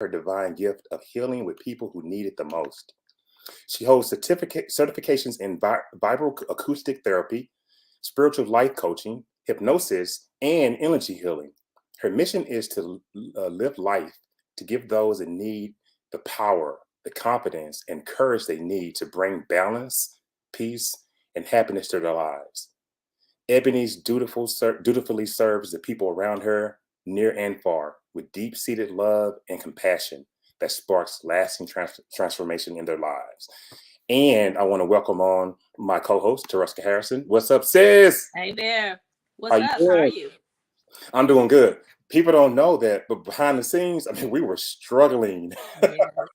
her divine gift of healing with people who need it the most. She holds certifications in Vibro acoustic therapy, spiritual life coaching, hypnosis, and energy healing. Her mission is to live life, to give those in need the power, the confidence, and courage they need to bring balance, peace, and happiness to their lives. Ebony's dutifully serves the people around her, near and far, with deep-seated love and compassion that sparks lasting transformation in their lives. And I want to welcome on my co-host, Tereska Harrison. What's up, sis? Hey there. What's up? How are you? I'm doing good. People don't know that, but behind the scenes, I mean, we were struggling.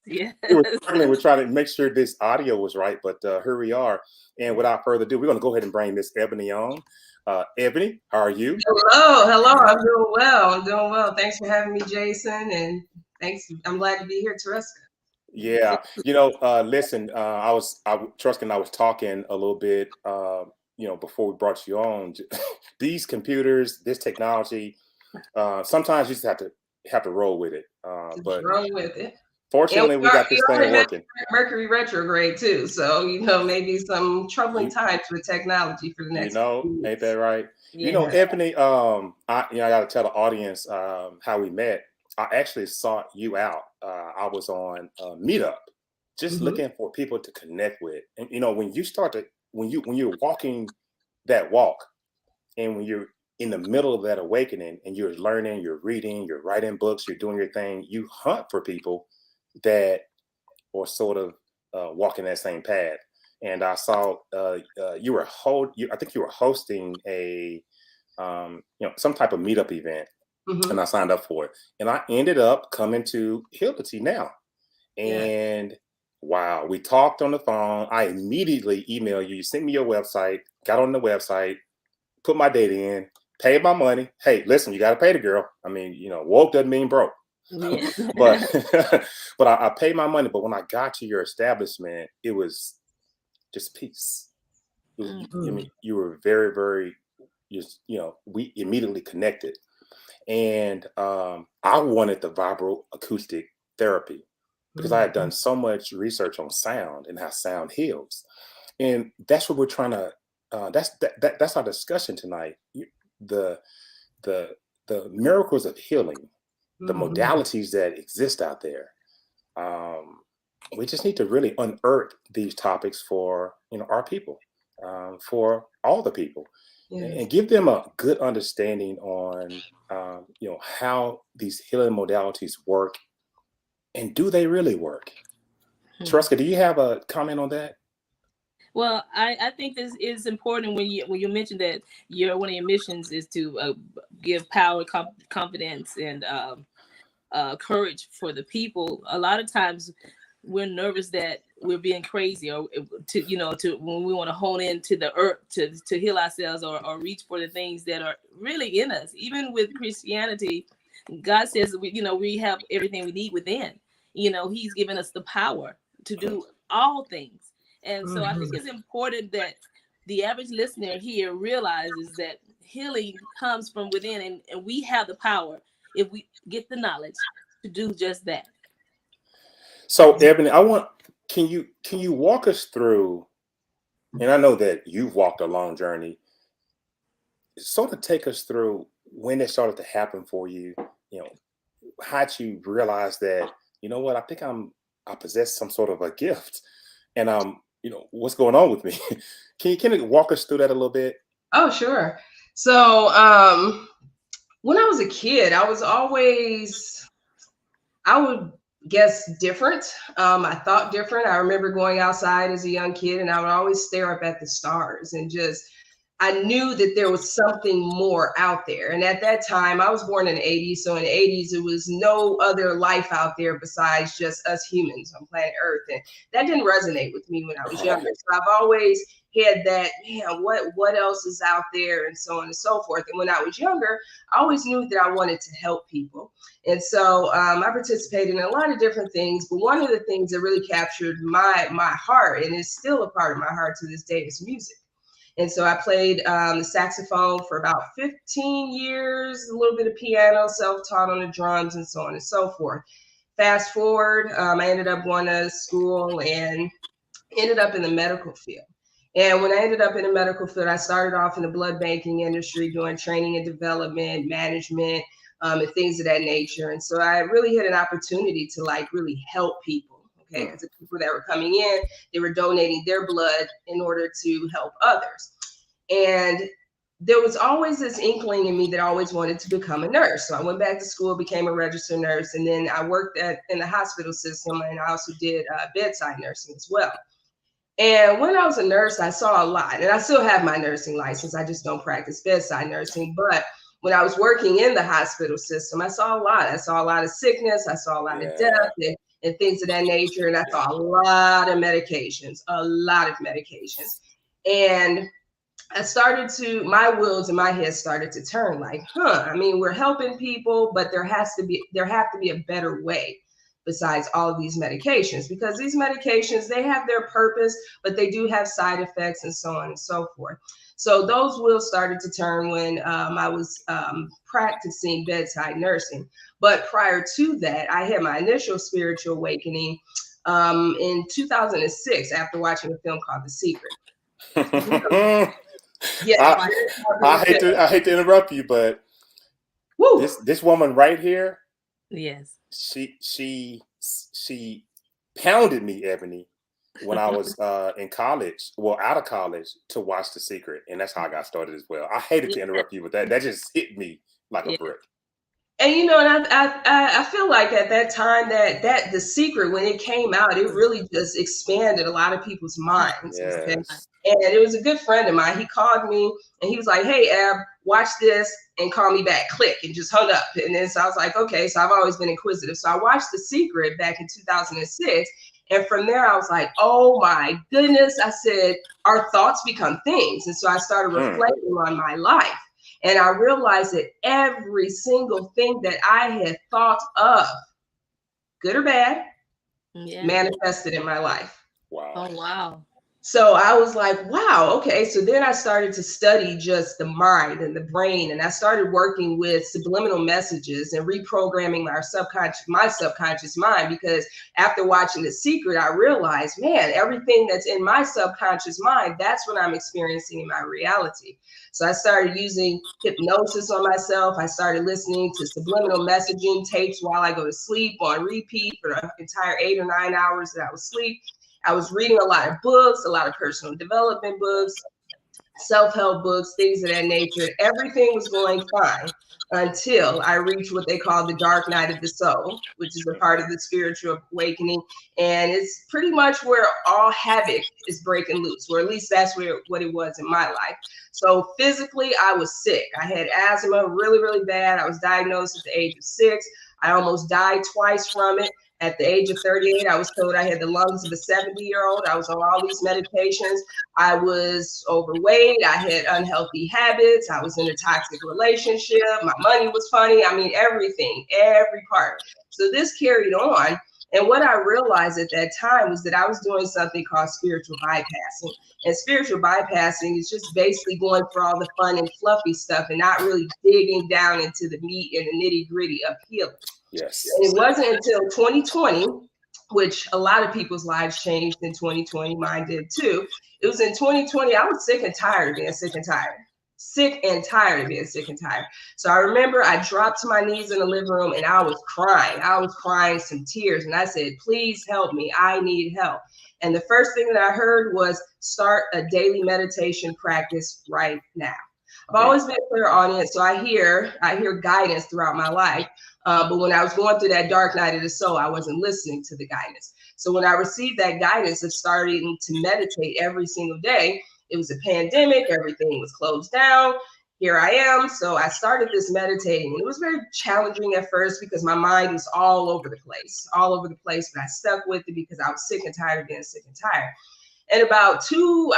Yes. We were struggling. We're trying to make sure this audio was right, but here we are. And without further ado, we're going to go ahead and bring Miss Ebony on. Ebony, how are you? Hello. I'm doing well. Thanks for having me, Jason. And thanks. I'm glad to be here, Tereska. Yeah. Listen, Tereska and I was talking a little bit, before we brought you on. These computers, this technology, sometimes you just have to roll with it. But roll with it. Fortunately, we got this thing working. Mercury retrograde too, so maybe some troubling times with technology for the next. Ain't that right? Yeah. Ebony. I got to tell the audience how we met. I actually sought you out. I was on Meetup, just looking for people to connect with. And when you're walking that walk, and when you're in the middle of that awakening, and you're learning, you're reading, you're writing books, you're doing your thing, you hunt for people that are sort of walking that same path. And I saw I think you were hosting a some type of meetup event, and I signed up for it. And I ended up coming to Hility now. And wow, we talked on the phone. I immediately emailed you. You sent me your website, got on the website, put my data in, paid my money. Hey, listen, you got to pay the girl. I mean, woke doesn't mean broke. Yeah. but I paid my money. But when I got to your establishment, it was just peace. I mean, you were very, very, we immediately connected. And I wanted the Vibro acoustic therapy because I had done so much research on sound and how sound heals. And that's what we're trying to, that's our discussion tonight. The miracles of healing, the modalities that exist out there. We just need to really unearth these topics for our people, for all the people, and give them a good understanding on how these healing modalities work, and do they really work? Tereska, do you have a comment on that? Well, I think this is important when you mentioned that one of your missions is to give power, confidence, and courage for the people. A lot of times we're nervous that we're being crazy, or to when we want to hone into the earth to heal ourselves or reach for the things that are really in us. Even with Christianity, God says we have everything we need within. He's given us the power to do all things. And so I think it's important that the average listener here realizes that healing comes from within, and we have the power if we get the knowledge to do just that. So, Ebony, can you walk us through, and I know that you've walked a long journey, sort of take us through when it started to happen for you, how'd you realize that, I think I possess some sort of a gift, and what's going on with me? Can you walk us through that a little bit? Oh, sure. So when I was a kid, I would guess different. I thought different. I remember going outside as a young kid, and I would always stare up at the stars, and I knew that there was something more out there. And at that time, I was born in the 80s. So in the 80s, it was no other life out there besides just us humans on planet Earth. And that didn't resonate with me when I was younger. So I've always had that, what else is out there, and so on and so forth. And when I was younger, I always knew that I wanted to help people. And so I participated in a lot of different things. But one of the things that really captured my heart, and is still a part of my heart to this day, is music. And so I played the saxophone for about 15 years, a little bit of piano, self-taught on the drums, and so on and so forth. fast forward, I ended up going to school and ended up in the medical field. And when I ended up in the medical field, I started off in the blood banking industry doing training and development, management, and things of that nature. And so I really had an opportunity to like really help people. Okay, because the people that were coming in, they were donating their blood in order to help others. And there was always this inkling in me that I always wanted to become a nurse. So I went back to school, became a registered nurse, and then I worked in the hospital system, and I also did bedside nursing as well. And when I was a nurse, I saw a lot, and I still have my nursing license. I just don't practice bedside nursing. But when I was working in the hospital system, I saw a lot. I saw a lot of sickness. I saw a lot of death and things of that nature. And I saw a lot of medications. And I started to, my wheels in my head started to turn like, I mean, we're helping people, but there have to be a better way besides all of these medications, because these medications, they have their purpose, but they do have side effects and so on and so forth. So those wheels started to turn when I was practicing bedside nursing. But prior to that, I had my initial spiritual awakening in 2006 after watching a film called The Secret. Yeah, I hate to interrupt you, but this woman right here, yes, she pounded me, Ebony, when I was in college, well, out of college, to watch The Secret, and that's how I got started as well. I hated to interrupt you with that. That just hit me like a brick. And you know, and I feel like at that time that The Secret, when it came out, it really just expanded a lot of people's minds. Yes. And it was a good friend of mine. He called me and he was like, "Hey, Ab, watch this and call me back." Click, and just hung up. And then so I was like, okay. So I've always been inquisitive. So I watched The Secret back in 2006. And from there, I was like, oh my goodness. I said, our thoughts become things. And so I started reflecting on my life. And I realized that every single thing that I had thought of, good or bad, manifested in my life. Wow. Oh, wow. So I was like, wow, okay. So then I started to study just the mind and the brain. And I started working with subliminal messages and reprogramming my subconscious mind, because after watching The Secret, I realized, man, everything that's in my subconscious mind, that's what I'm experiencing in my reality. So I started using hypnosis on myself. I started listening to subliminal messaging tapes while I go to sleep on repeat for the entire 8 or 9 hours that I was asleep. I was reading a lot of books, a lot of personal development books, self-help books, things of that nature. Everything was going fine until I reached what they call the dark night of the soul, which is a part of the spiritual awakening. And it's pretty much where all havoc is breaking loose, or at least that's what it was in my life. So physically, I was sick. I had asthma really, really bad. I was diagnosed at the age of 6. I almost died twice from it. At the age of 38, I was told I had the lungs of a 70-year-old. I was on all these medications. I was overweight. I had unhealthy habits. I was in a toxic relationship. My money was funny. I mean, everything, every part. So this carried on. And what I realized at that time was that I was doing something called spiritual bypassing. And spiritual bypassing is just basically going for all the fun and fluffy stuff and not really digging down into the meat and the nitty gritty of healing. Yes. And it wasn't until 2020, which a lot of people's lives changed in 2020. Mine did too. It was in 2020. I was sick and tired of being sick and tired. So I remember I dropped to my knees in the living room and I was crying some tears. And I said, please help me. I need help. And the first thing that I heard was start a daily meditation practice right now. I've always been a clear audience, so I hear guidance throughout my life. But when I was going through that dark night of the soul, I wasn't listening to the guidance. So when I received that guidance of starting to meditate every single day, it was a pandemic, everything was closed down. Here I am. So I started this meditating. It was very challenging at first because my mind was all over the place, but I stuck with it because I was sick and tired of being sick and tired. And about 2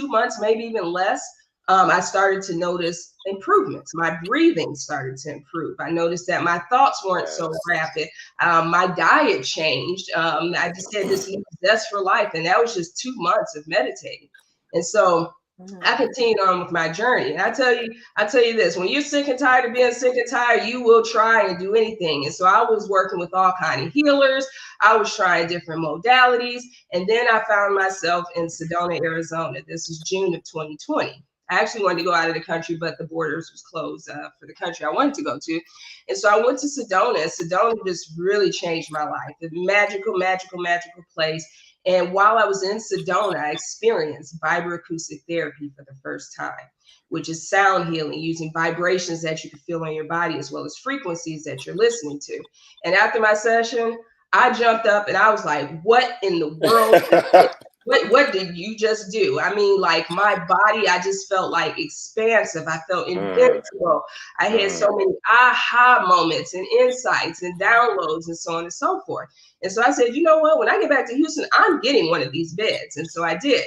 months, maybe even less, I started to notice improvements. My breathing started to improve. I noticed that my thoughts weren't so rapid. My diet changed. I just had this new zest for life. And that was just 2 months of meditating. And so I continued on with my journey. And I tell you this, when you're sick and tired of being sick and tired, you will try and do anything. And so I was working with all kinds of healers. I was trying different modalities. And then I found myself in Sedona, Arizona. This is June of 2020. I actually wanted to go out of the country, but the borders was closed for the country I wanted to go to. And so I went to Sedona. Sedona just really changed my life. A magical, magical, magical place. And while I was in Sedona, I experienced vibroacoustic therapy for the first time, which is sound healing using vibrations that you can feel on your body as well as frequencies that you're listening to. And after my session, I jumped up and I was like, what in the world? What did you just do? I mean, like my body, I just felt like expansive. I felt invincible. I had so many aha moments and insights and downloads and so on and so forth. And so I said, you know what? When I get back to Houston, I'm getting one of these beds. And so I did.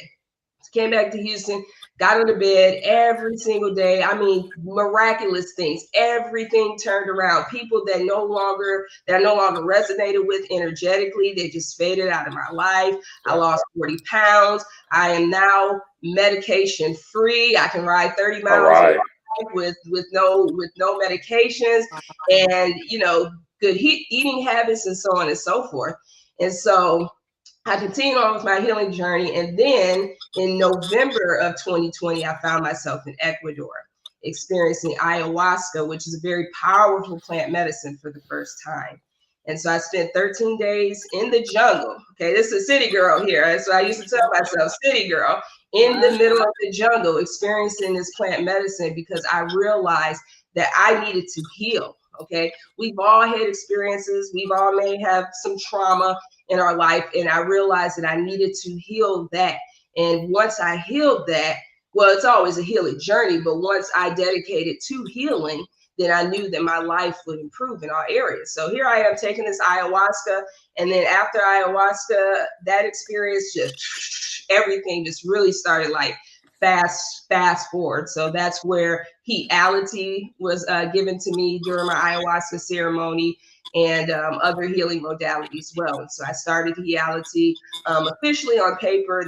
Came back to Houston, got on the bed every single day. I mean, miraculous things. Everything turned around. People that no longer resonated with energetically, they just faded out of my life. I lost 40 pounds. I am now medication free. I can ride 30 miles with no medications, and good eating habits and so on and so forth. And so I continued on with my healing journey. And then in November of 2020, I found myself in Ecuador experiencing ayahuasca, which is a very powerful plant medicine for the first time. And so I spent 13 days in the jungle. Okay, this is a city girl here. So I used to tell myself, city girl, in the middle of the jungle, experiencing this plant medicine because I realized that I needed to heal. Okay, we've all had experiences. We've all may have some trauma in our life. And I realized that I needed to heal that. And once I healed that, well, it's always a healing journey, but once I dedicated to healing, then I knew that my life would improve in all areas. So here I am taking this ayahuasca. And then after ayahuasca, that experience, just everything just really started like fast forward. So that's where heality was given to me during my ayahuasca ceremony, and other healing modalities as well. And so I started heality officially on paper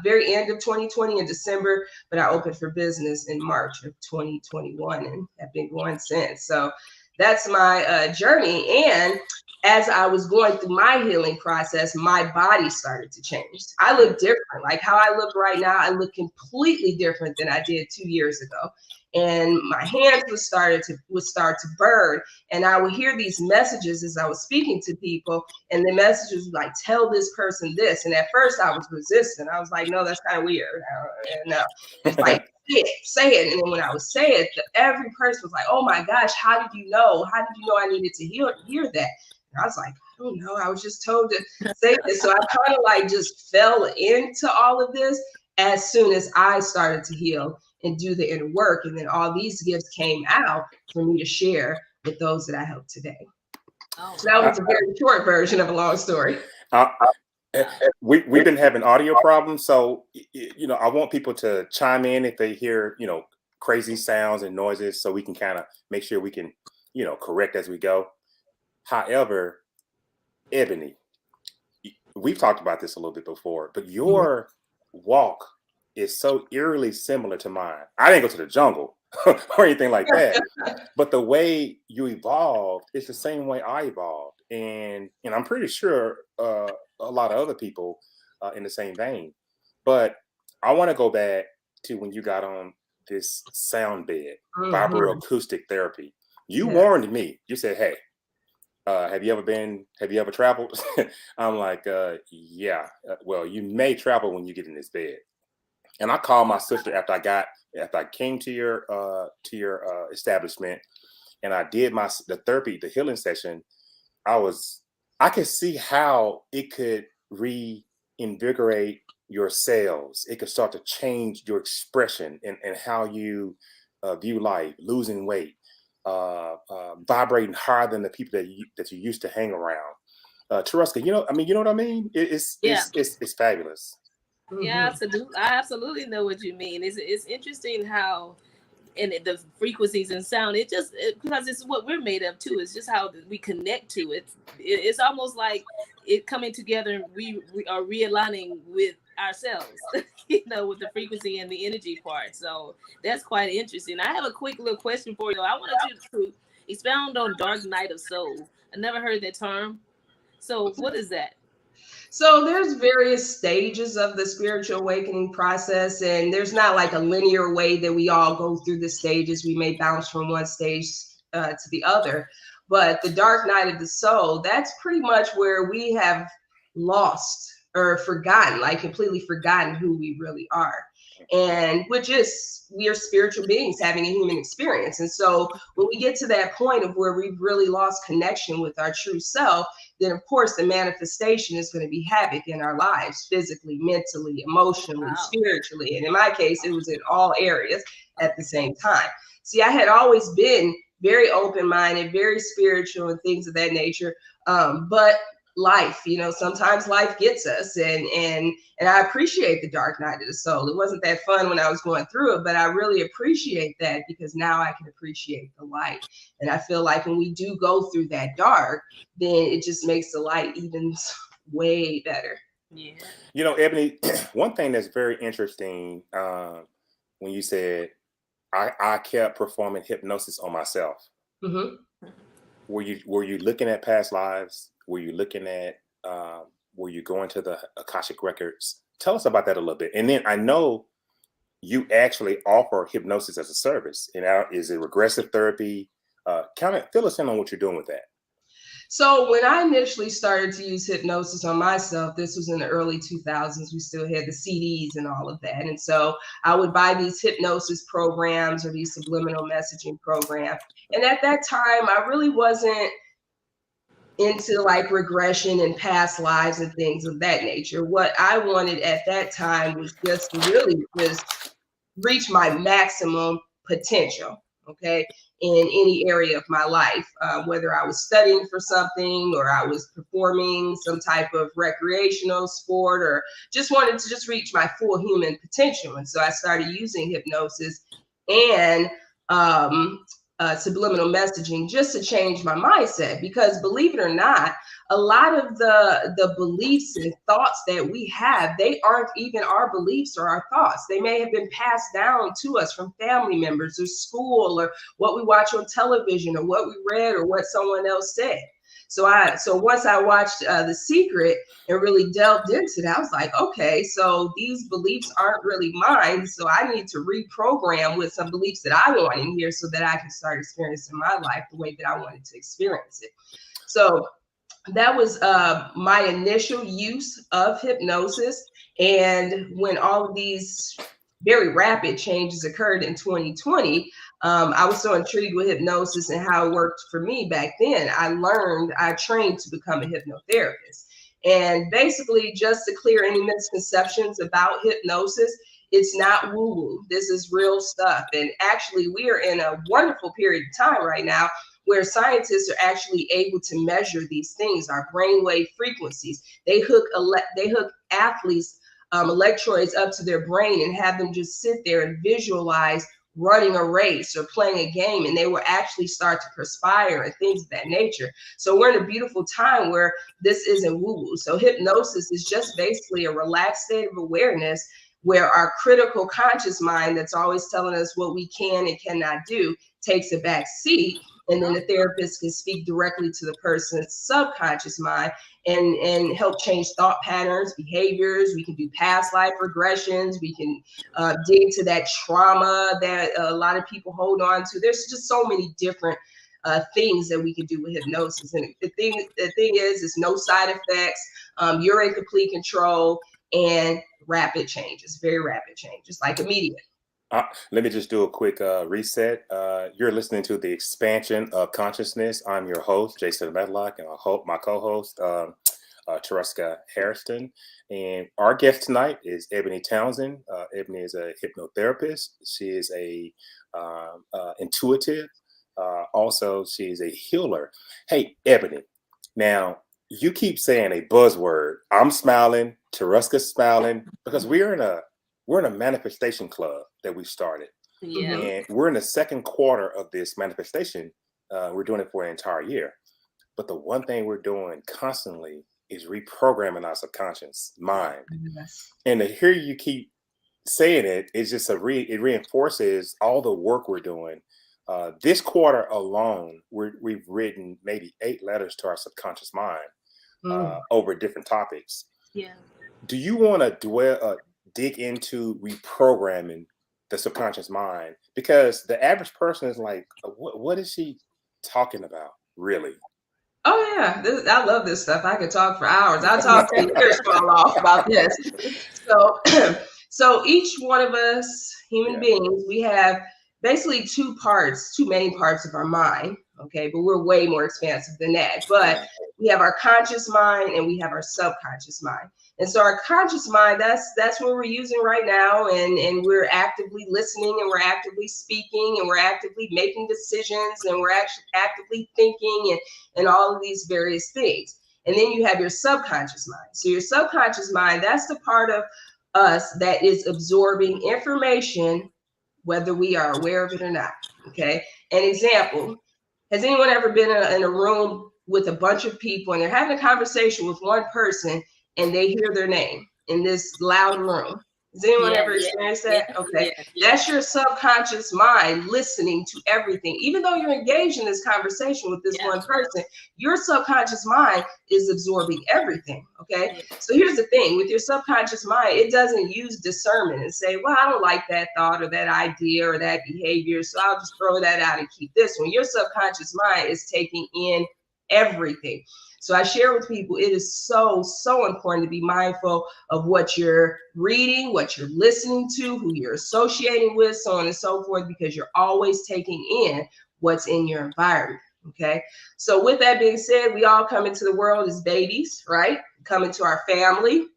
very end of 2020 in December, but I opened for business in March of 2021 and have been going since. So that's my journey. And as I was going through my healing process, my body started to change. I look different. Like how I look right now, I look completely different than I did 2 years ago. And my hands would start to burn. And I would hear these messages as I was speaking to people. And the messages would like, tell this person this. And at first I was resistant. I was like, no, that's kind of weird. No, it's like, say it. And then when I would say it, every person was like, oh my gosh, how did you know? How did you know I needed to hear that? And I was like, I don't know. I was just told to say this. So I kind of like just fell into all of this as soon as I started to heal and do the inner work. And then all these gifts came out for me to share with those that I help today. So that was a very short version of a long story. We've been having audio problems. So, I want people to chime in if they hear, crazy sounds and noises, so we can kind of make sure we can, correct as we go. However, Ebony, we've talked about this a little bit before, but your walk is so eerily similar to mine. I didn't go to the jungle or anything like that, but the way you evolved is the same way I evolved. And I'm pretty sure a lot of other people in the same vein. But I want to go back to when you got on this sound bed, vibroacoustic therapy. You warned me. You said, hey, have you ever traveled? I'm like, yeah. Well, you may travel when you get in this bed. And I called my sister after I came to your establishment, and I did the therapy, the healing session. I could see how it could reinvigorate your cells. It could start to change your expression and how you view life, losing weight, vibrating higher than the people that you used to hang around. Taruska, you know what I mean? It's fabulous. Yeah, absolutely. I absolutely know what you mean. It's interesting how the frequencies and sound, because it's what we're made of too. It's just how we connect to it. It's almost like it coming together, and we are realigning with ourselves, with the frequency and the energy part. So that's quite interesting. I have a quick little question for you. I wanted to expound on dark night of soul. I never heard that term. So what is that? So there's various stages of the spiritual awakening process, and there's not like a linear way that we all go through the stages. We may bounce from one stage to the other, but the dark night of the soul, that's pretty much where we have lost or forgotten, like completely forgotten who we really are. And which is, we are spiritual beings having a human experience. And so when we get to that point of where we've really lost connection with our true self, then of course the manifestation is going to be havoc in our lives, physically, mentally, emotionally, spiritually. And in my case, it was in all areas at the same time. See, I had always been very open-minded, very spiritual and things of that nature. But life, sometimes life gets us, and I appreciate the dark night of the soul. It wasn't that fun when I was going through it, but I really appreciate that, because now I can appreciate the light. And I feel like when we do go through that dark, then it just makes the light even way better. Yeah. Ebony, one thing that's very interesting, when you said I kept performing hypnosis on myself. Mm-hmm. Were you looking at past lives? Were you looking at, were you going to the Akashic records? Tell us about that a little bit. And then I know you actually offer hypnosis as a service. And is it regressive therapy? Fill us in on what you're doing with that. So when I initially started to use hypnosis on myself, this was in the early 2000s. We still had the CDs and all of that. And so I would buy these hypnosis programs or these subliminal messaging programs. And at that time, I really wasn't into like regression and past lives and things of that nature. What I wanted at that time was just to really just reach my maximum potential, okay, in any area of my life, whether I was studying for something or I was performing some type of recreational sport, or just wanted to just reach my full human potential. And so I started using hypnosis and subliminal messaging just to change my mindset, because believe it or not, a lot of the beliefs and thoughts that we have, they aren't even our beliefs or our thoughts. They may have been passed down to us from family members or school, or what we watch on television, or what we read, or what someone else said. So once I watched The Secret and really delved into that, I was like, okay, so these beliefs aren't really mine. So I need to reprogram with some beliefs that I want in here so that I can start experiencing my life the way that I wanted to experience it. So that was my initial use of hypnosis. And when all of these very rapid changes occurred in 2020, I was so intrigued with hypnosis and how it worked for me back then. I trained to become a hypnotherapist. And basically, just to clear any misconceptions about hypnosis, it's not woo-woo. This is real stuff. And actually, we are in a wonderful period of time right now where scientists are actually able to measure these things, our brainwave frequencies. They hook athletes electrodes up to their brain and have them just sit there and visualize running a race or playing a game, and they will actually start to perspire and things of that nature. So we're in a beautiful time where this isn't woo-woo. So hypnosis is just basically a relaxed state of awareness where our critical conscious mind that's always telling us what we can and cannot do takes a back seat. And then the therapist can speak directly to the person's subconscious mind and help change thought patterns, behaviors. We can do past life regressions. We can dig to that trauma that a lot of people hold on to. There's just so many different things that we can do with hypnosis. And the thing is no side effects. You're in complete control, and rapid changes, very rapid changes, like immediate. Let me just do a quick reset. You're listening to The Expansion of Consciousness. I'm your host, Jason Medlock, and my co-host, Tereska Harrison. And our guest tonight is Ebony Townsend. Ebony is a hypnotherapist. She is a intuitive. Also, she is a healer. Hey, Ebony, now you keep saying a buzzword. I'm smiling, Tereska's smiling, because we're in a manifestation club that we started. Yeah. And we're in the second quarter of this manifestation. We're doing it for an entire year. But the one thing we're doing constantly is reprogramming our subconscious mind. Yes. And to hear you keep saying it, it's just it reinforces all the work we're doing. This quarter alone, we've written maybe 8 letters to our subconscious mind over different topics. Yeah. Do you want to dig into reprogramming the subconscious mind? Because the average person is like, what is she talking about, really? Oh yeah, I love this stuff. I could talk for hours. I'll talk to your ears fall off about this. So each one of us, human beings, we have basically two main parts of our mind. Okay, but we're way more expansive than that. But we have our conscious mind and we have our subconscious mind. And so our conscious mind, that's what we're using right now, and we're actively listening, and we're actively speaking, and we're actively making decisions, and we're actually actively thinking, and all of these various things. And then you have your subconscious mind. So your subconscious mind, that's the part of us that is absorbing information, whether we are aware of it or not. Okay. An example: has anyone ever been in a room with a bunch of people and they're having a conversation with one person and they hear their name in this loud room? Has anyone ever experienced that? Okay. That's your subconscious mind listening to everything. Even though you're engaged in this conversation with this one person, your subconscious mind is absorbing everything. Okay. So here's the thing with your subconscious mind, it doesn't use discernment and say, well, I don't like that thought or that idea or that behavior, so I'll just throw that out and keep this one. Your subconscious mind is taking in everything. So I share with people, it is so, so important to be mindful of what you're reading, what you're listening to, who you're associating with, so on and so forth, because you're always taking in what's in your environment. Okay. So with that being said, we all come into the world as babies, right? Come into our family.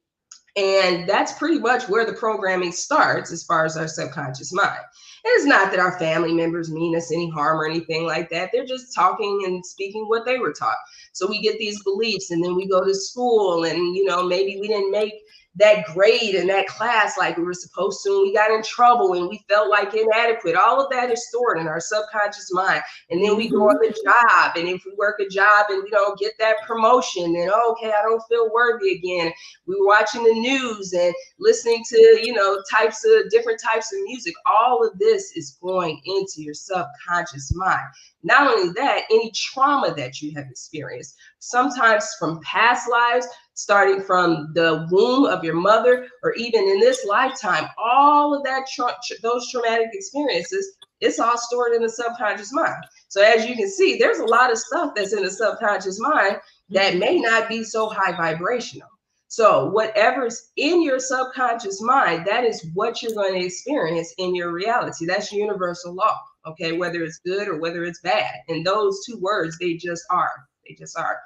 And that's pretty much where the programming starts as far as our subconscious mind. And it's not that our family members mean us any harm or anything like that. They're just talking and speaking what they were taught. So we get these beliefs, and then we go to school, and, you know, maybe we didn't make that grade in that class like we were supposed to, and we got in trouble and we felt like inadequate. All of that is stored in our subconscious mind. And then we go on the job, and if we work a job and we don't get that promotion, then okay, I don't feel worthy again. We were watching the news and listening to, you know, different types of music. All of this is going into your subconscious mind. Not only that, any trauma that you have experienced, sometimes from past lives, starting from the womb of your mother, or even in this lifetime, all of that, those traumatic experiences, it's all stored in the subconscious mind. So as you can see, there's a lot of stuff that's in the subconscious mind that may not be so high vibrational. So whatever's in your subconscious mind, that is what you're going to experience in your reality. That's universal law. Okay, whether it's good or whether it's bad. And those two words, they just are. They just are.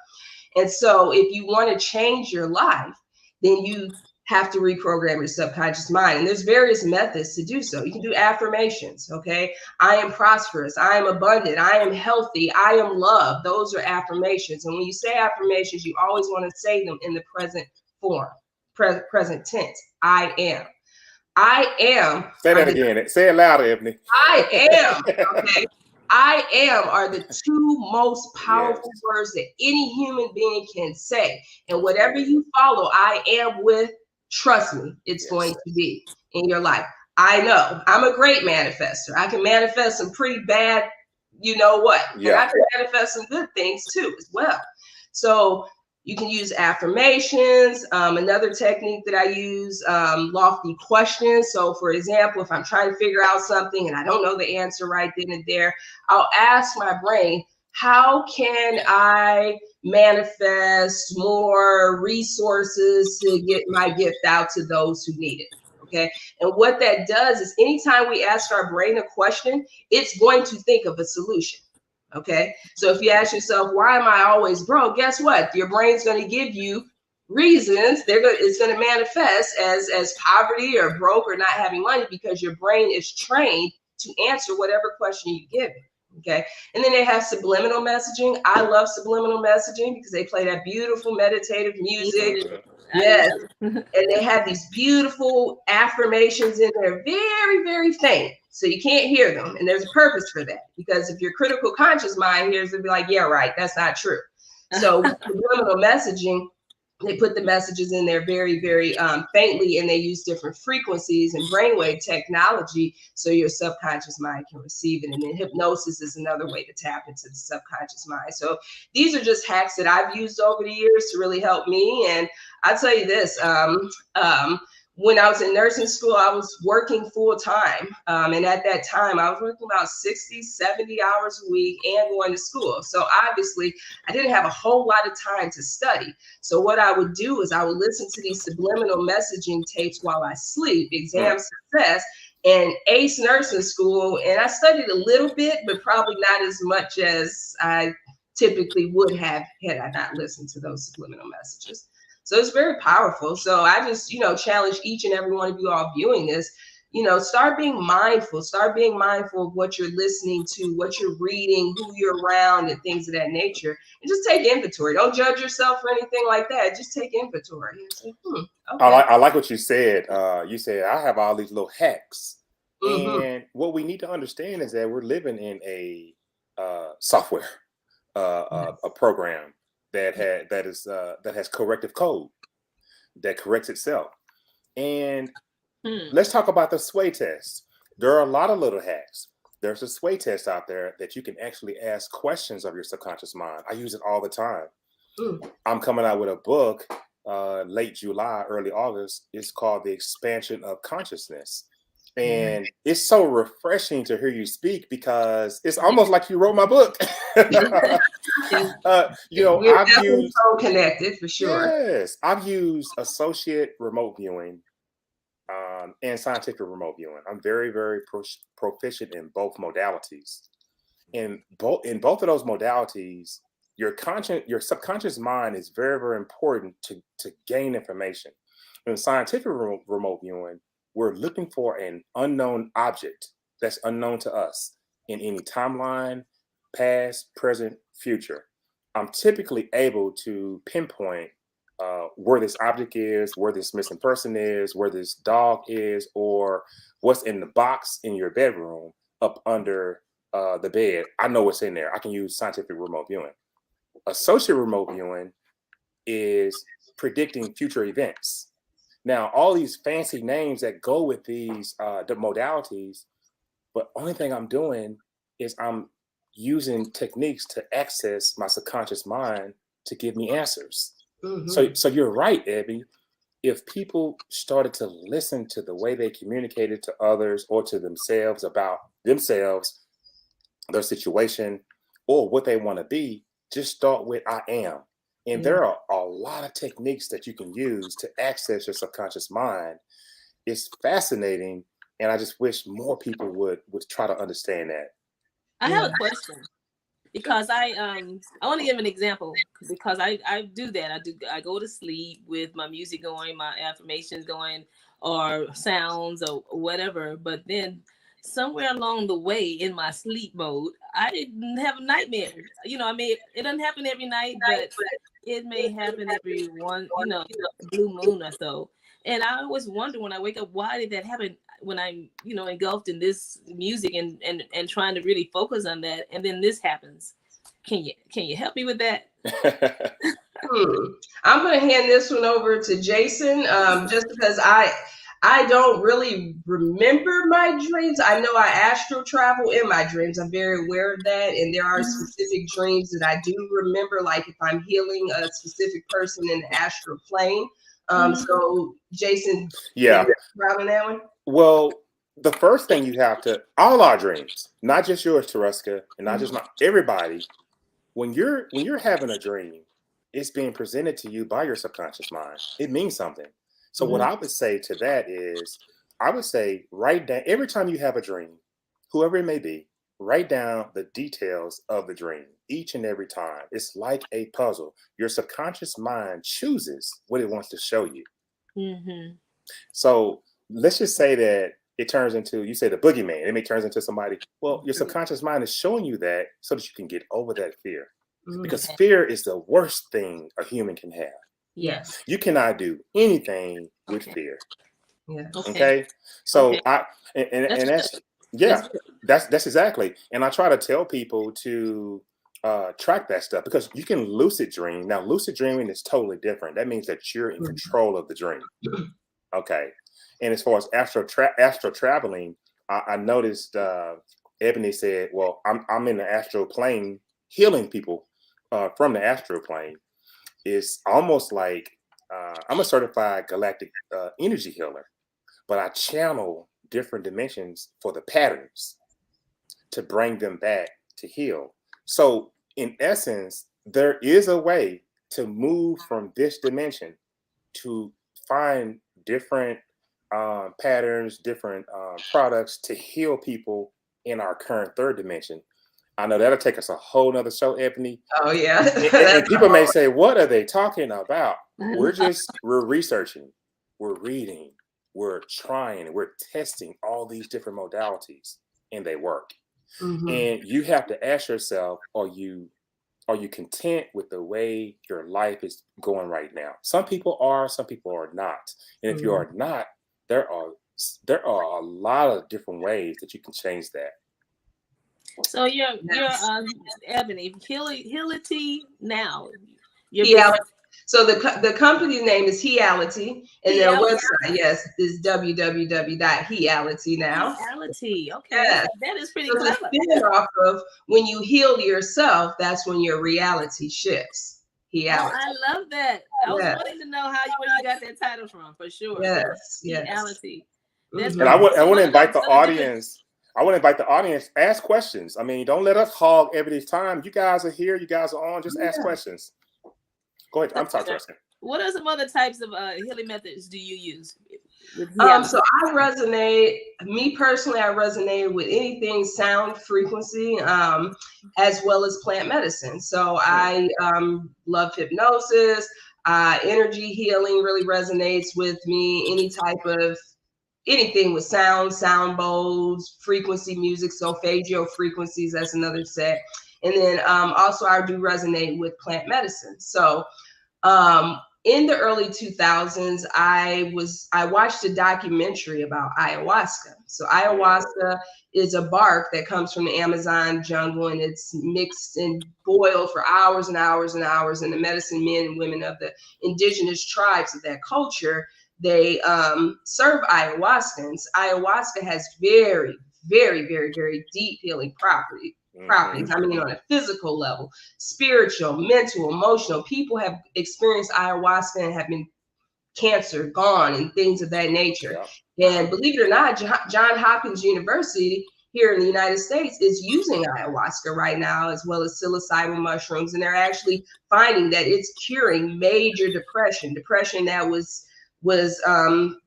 And so if you want to change your life, then you have to reprogram your subconscious mind. And there's various methods to do so. You can do affirmations. Okay, I am prosperous. I am abundant. I am healthy. I am loved. Those are affirmations. And when you say affirmations, you always want to say them in the present form, present tense. I am. I am. Say that again. Say it louder, Ebony. I am. Okay. I am are the two most powerful words that any human being can say. And whatever you follow, I am with, trust me, it's going to be in your life. I know I'm a great manifester. I can manifest some pretty bad, you know what? Yeah. And I can manifest some good things too as well. So you can use affirmations. Another technique that I use, lofty questions. So for example, if I'm trying to figure out something and I don't know the answer right then and there, I'll ask my brain, how can I manifest more resources to get my gift out to those who need it? Okay. And what that does is anytime we ask our brain a question, it's going to think of a solution. Okay, so if you ask yourself, why am I always broke? Guess what? Your brain's going to give you reasons. It's going to manifest as poverty or broke or not having money, because your brain is trained to answer whatever question you give it. Okay, and then they have subliminal messaging. I love subliminal messaging because they play that beautiful meditative music. Yes, and they have these beautiful affirmations in there, very, very faint. So you can't hear them. And there's a purpose for that, because if your critical conscious mind hears, it'll be like, yeah, right, that's not true. So subliminal messaging, they put the messages in there very, very faintly, and they use different frequencies and brainwave technology so your subconscious mind can receive it. And then hypnosis is another way to tap into the subconscious mind. So these are just hacks that I've used over the years to really help me. And I'll tell you this, when I was in nursing school, I was working full time. And at that time, I was working about 60, 70 hours a week and going to school. So obviously, I didn't have a whole lot of time to study. So what I would do is I would listen to these subliminal messaging tapes while I sleep, exam success, and ace nursing school. And I studied a little bit, but probably not as much as I typically would have had I not listened to those subliminal messages. So it's very powerful. So I just, challenge each and every one of you all viewing this, start being mindful of what you're listening to, what you're reading, who you're around, and things of that nature. And just take inventory. Don't judge yourself or anything like that. Just take inventory. Say, okay. I like what you said. You said, I have all these little hacks. Mm-hmm. And what we need to understand is that we're living in a software, a program that has corrective code that corrects itself. And let's talk about the sway test. There are a lot of little hacks. There's a sway test out there that you can actually ask questions of your subconscious mind. I use it all the time. I'm coming out with a book late July, early August. It's called The Expansion of Consciousness. And it's so refreshing to hear you speak, because it's almost like you wrote my book. We're definitely so connected, for sure. Yes, I've used associate remote viewing and scientific remote viewing. I'm very, very proficient in both modalities. In both of those modalities, your subconscious mind is very, very important to gain information. In scientific remote viewing, we're looking for an unknown object that's unknown to us in any timeline, past, present, future. I'm typically able to pinpoint where this object is, where this missing person is, where this dog is, or what's in the box in your bedroom up under the bed. I know what's in there. I can use scientific remote viewing. Associate remote viewing is predicting future events. Now, all these fancy names that go with these the modalities, but only thing I'm doing is I'm using techniques to access my subconscious mind to give me answers. So you're right, Ebby. If people started to listen to the way they communicated to others or to themselves about themselves, their situation, or what they want to be, just start with I am. And there are a lot of techniques that you can use to access your subconscious mind. It's fascinating, and I just wish more people would try to understand that. I have a question, because I want to give an example, because I do that. I go to sleep with my music going, my affirmations going, or sounds or whatever. But then somewhere along the way in my sleep mode, I didn't have a nightmare. It doesn't happen every night, but it may happen every blue moon or so. And I always wonder when I wake up, why did that happen when I'm, engulfed in this music and trying to really focus on that, and then this happens. Can you help me with that? I'm going to hand this one over to Jason, just because I don't really remember my dreams. I know I astral travel in my dreams. I'm very aware of that. And there are specific dreams that I do remember, like if I'm healing a specific person in the astral plane. So Jason, on that one? Well, the first thing you have to, all our dreams, not just yours, Tereska, and not just everybody, when you're having a dream, it's being presented to you by your subconscious mind. It means something. So what I would say to that is, I would say write down, every time you have a dream, whoever it may be, write down the details of the dream each and every time. It's like a puzzle. Your subconscious mind chooses what it wants to show you. So let's just say that it turns into, you say the boogeyman, it may turn into somebody. Well, your subconscious mind is showing you that so that you can get over that fear. Because fear is the worst thing a human can have. Yes. You cannot do anything with fear. Yeah. Okay. So that's Yeah, that's exactly. And I try to tell people to track that stuff, because you can lucid dream. Now, lucid dreaming is totally different. That means that you're in control of the dream. Okay. And as far as astral traveling, I noticed Ebony said, well, I'm in the astral plane healing people from the astral plane. It's almost like I'm a certified galactic energy healer, but I channel different dimensions for the patterns to bring them back to heal. So in essence, there is a way to move from this dimension to find different patterns, different products to heal people in our current third dimension. I know that'll take us a whole nother show, Ebony. Oh yeah. And people may say, what are they talking about? We're researching, we're reading, we're trying, we're testing all these different modalities, and they work. And you have to ask yourself, are you content with the way your life is going right now? Some people are, some people are not. And if you are not, there are a lot of different ways that you can change that. So you're Ebony, Heality now. So the company name is Heality, and their website, yes, is www.heality now. Heality, okay. Yes. That is pretty so clever. Off of when you heal yourself, that's when your reality shifts. Heality. Oh, I love that. I was wanting to know where you got that title from, for sure. Yes. Heality. And I want to invite the audience. I want to invite the audience, ask questions. I mean, don't let us hog Ebony's time. You guys are here. You guys are on. Just ask questions. Go ahead. I'm sorry, Jessica. What are some other types of healing methods do you use? So I resonate, me personally, I resonate with anything sound frequency, as well as plant medicine. So I love hypnosis, energy healing really resonates with me. Any type of anything with sound bowls, frequency music, solfeggio frequencies, that's another set. And then also I do resonate with plant medicine. So in the early 2000s, I watched a documentary about ayahuasca. So ayahuasca is a bark that comes from the Amazon jungle, and it's mixed and boiled for hours and hours and hours. And the medicine men and women of the indigenous tribes of that culture, they serve ayahuasca. And ayahuasca has very, very, very, very deep healing properties. I mean, on a physical level, spiritual, mental, emotional. People have experienced ayahuasca and have been cancer gone and things of that nature. Yeah. And believe it or not, Johns Hopkins University here in the United States is using ayahuasca right now, as well as psilocybin mushrooms. And they're actually finding that it's curing major depression that was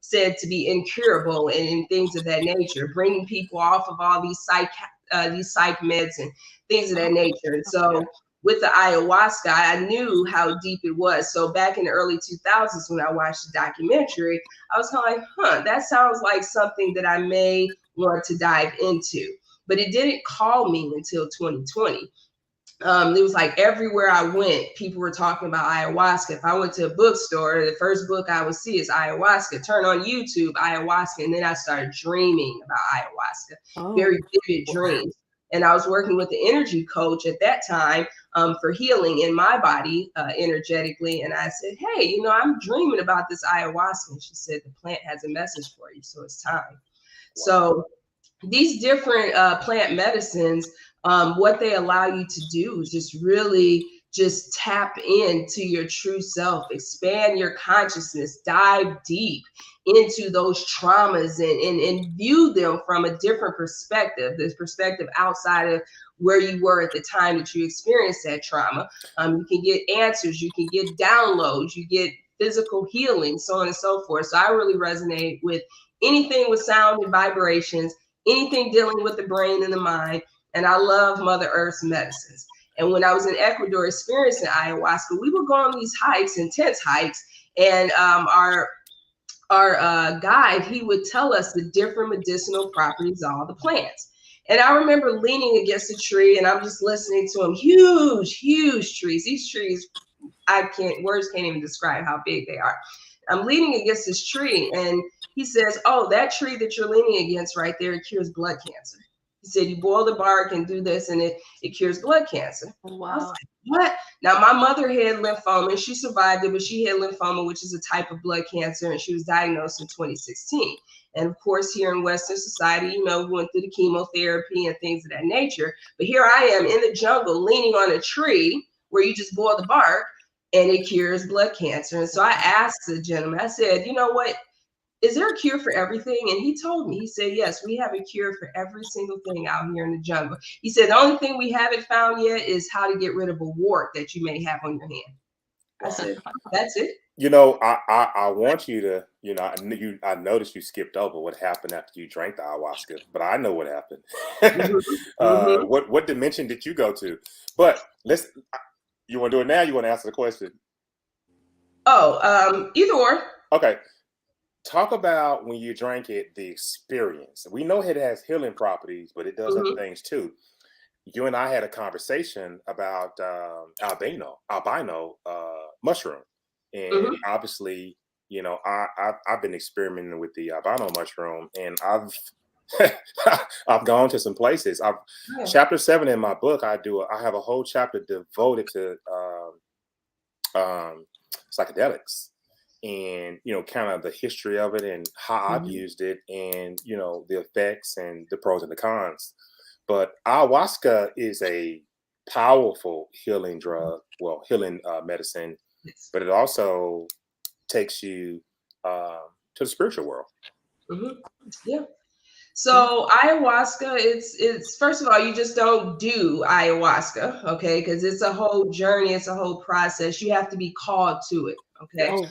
said to be incurable and things of that nature, bringing people off of all these psych meds and things of that nature. And so with the ayahuasca, I knew how deep it was. So back in the early 2000s, when I watched the documentary, I was kind of like, that sounds like something that I may want to dive into. But it didn't call me until 2020. It was like everywhere I went, people were talking about ayahuasca. If I went to a bookstore, the first book I would see is ayahuasca. Turn on YouTube, ayahuasca. And then I started dreaming about ayahuasca, very vivid dreams. And I was working with the energy coach at that time for healing in my body energetically. And I said, hey, I'm dreaming about this ayahuasca. And she said, the plant has a message for you, so it's time. Wow. So these different plant medicines, what they allow you to do is just really just tap into your true self, expand your consciousness, dive deep into those traumas and view them from a different perspective, this perspective outside of where you were at the time that you experienced that trauma. You can get answers, you can get downloads, you get physical healing, so on and so forth. So I really resonate with anything with sound and vibrations, anything dealing with the brain and the mind. And I love Mother Earth's medicines. And when I was in Ecuador experiencing ayahuasca, we would go on these hikes, intense hikes, and our guide, he would tell us the different medicinal properties of all the plants. And I remember leaning against a tree, and I'm just listening to him. Huge, huge trees. These trees, words can't even describe how big they are. I'm leaning against this tree. And he says, oh, that tree that you're leaning against right there, it cures blood cancer. He said, you boil the bark and do this, and it cures blood cancer. Wow. I was like, what? Now, my mother had lymphoma, and she survived it, but she had lymphoma, which is a type of blood cancer, and she was diagnosed in 2016. And of course, here in Western society, we went through the chemotherapy and things of that nature. But here I am in the jungle, leaning on a tree where you just boil the bark, and it cures blood cancer. And so I asked the gentleman, I said, you know what? Is there a cure for everything? And he told me, he said, yes, we have a cure for every single thing out here in the jungle. He said, the only thing we haven't found yet is how to get rid of a wart that you may have on your hand. I said, that's it. I want you to, I noticed you skipped over what happened after you drank the ayahuasca, but I know what happened. What dimension did you go to? But you want to do it now? You want to answer the question? Oh, either or. Okay. Talk about when you drank it, the experience. We know it has healing properties, but it does other things too. You and I had a conversation about albino mushroom, and obviously, I've been experimenting with the albino mushroom, and I've gone to some places. Chapter 7 in my book, I have a whole chapter devoted to psychedelics. And, kind of the history of it and how I've used it and, the effects and the pros and the cons. But ayahuasca is a powerful healing drug, healing medicine, but it also takes you to the spiritual world. Yeah. So ayahuasca, it's first of all, you just don't do ayahuasca, okay? Because it's a whole journey, it's a whole process. You have to be called to it, okay?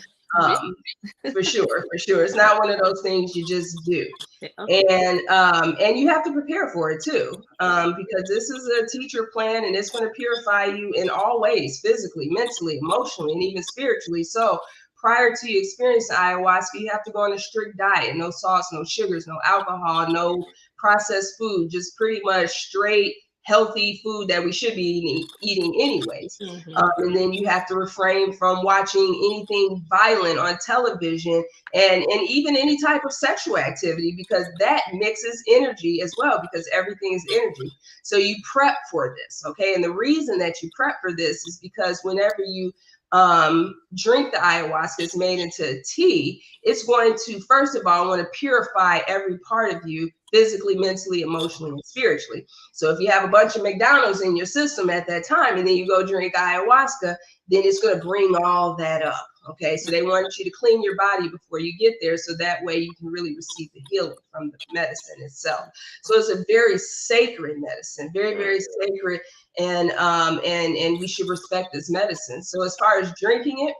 For sure. It's not one of those things you just do. And you have to prepare for it too, because this is a teacher plan, and it's going to purify you in all ways, physically, mentally, emotionally, and even spiritually. So prior to you experiencing ayahuasca, you have to go on a strict diet: no salts, no sugars, no alcohol, no processed food, just pretty much straight healthy food that we should be eating anyways. And then you have to refrain from watching anything violent on television and even any type of sexual activity, because that mixes energy as well, because everything is energy. So you prep for this, okay? And the reason that you prep for this is because whenever you drink the ayahuasca, it's made into tea, it's going to, first of all, want to purify every part of you physically, mentally, emotionally, and spiritually. So if you have a bunch of McDonald's in your system at that time, and then you go drink ayahuasca, then it's going to bring all that up. Okay, so they want you to clean your body before you get there, so that way you can really receive the healing from the medicine itself. So it's a very sacred medicine, very, very sacred, and we should respect this medicine. So as far as drinking it,